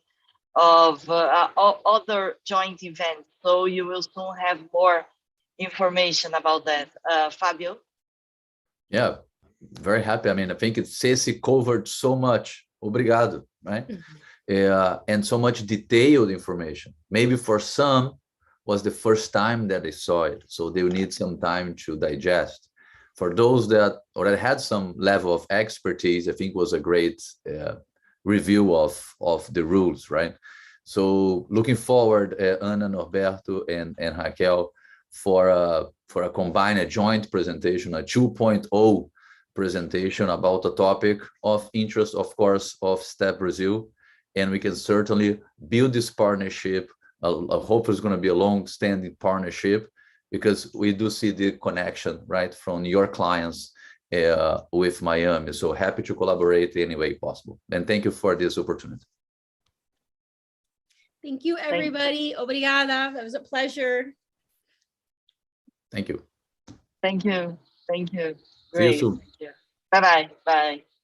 of other joint events. So you will soon have more information about that. Fabio? Yeah, very happy. I mean, I think Ceci covered so much. Obrigado, right? And so much detailed information. Maybe for some was the first time that they saw it, so they will need some time to digest. For those that already had some level of expertise, I think was a great review of the rules, right? So looking forward, Ana, Norberto, and Raquel, for a combined, a joint presentation, a 2.0 presentation about a topic of interest, of course, of STEP Brazil. And we can certainly build this partnership. I hope it's going to be a long-standing partnership, because we do see the connection, right, from your clients with Maimi. So happy to collaborate any way possible. And thank you for this opportunity. Thank you, everybody. Obrigada. That was a pleasure. Thank you. Thank you. Thank you. See you Great. soon. Bye-bye. Bye.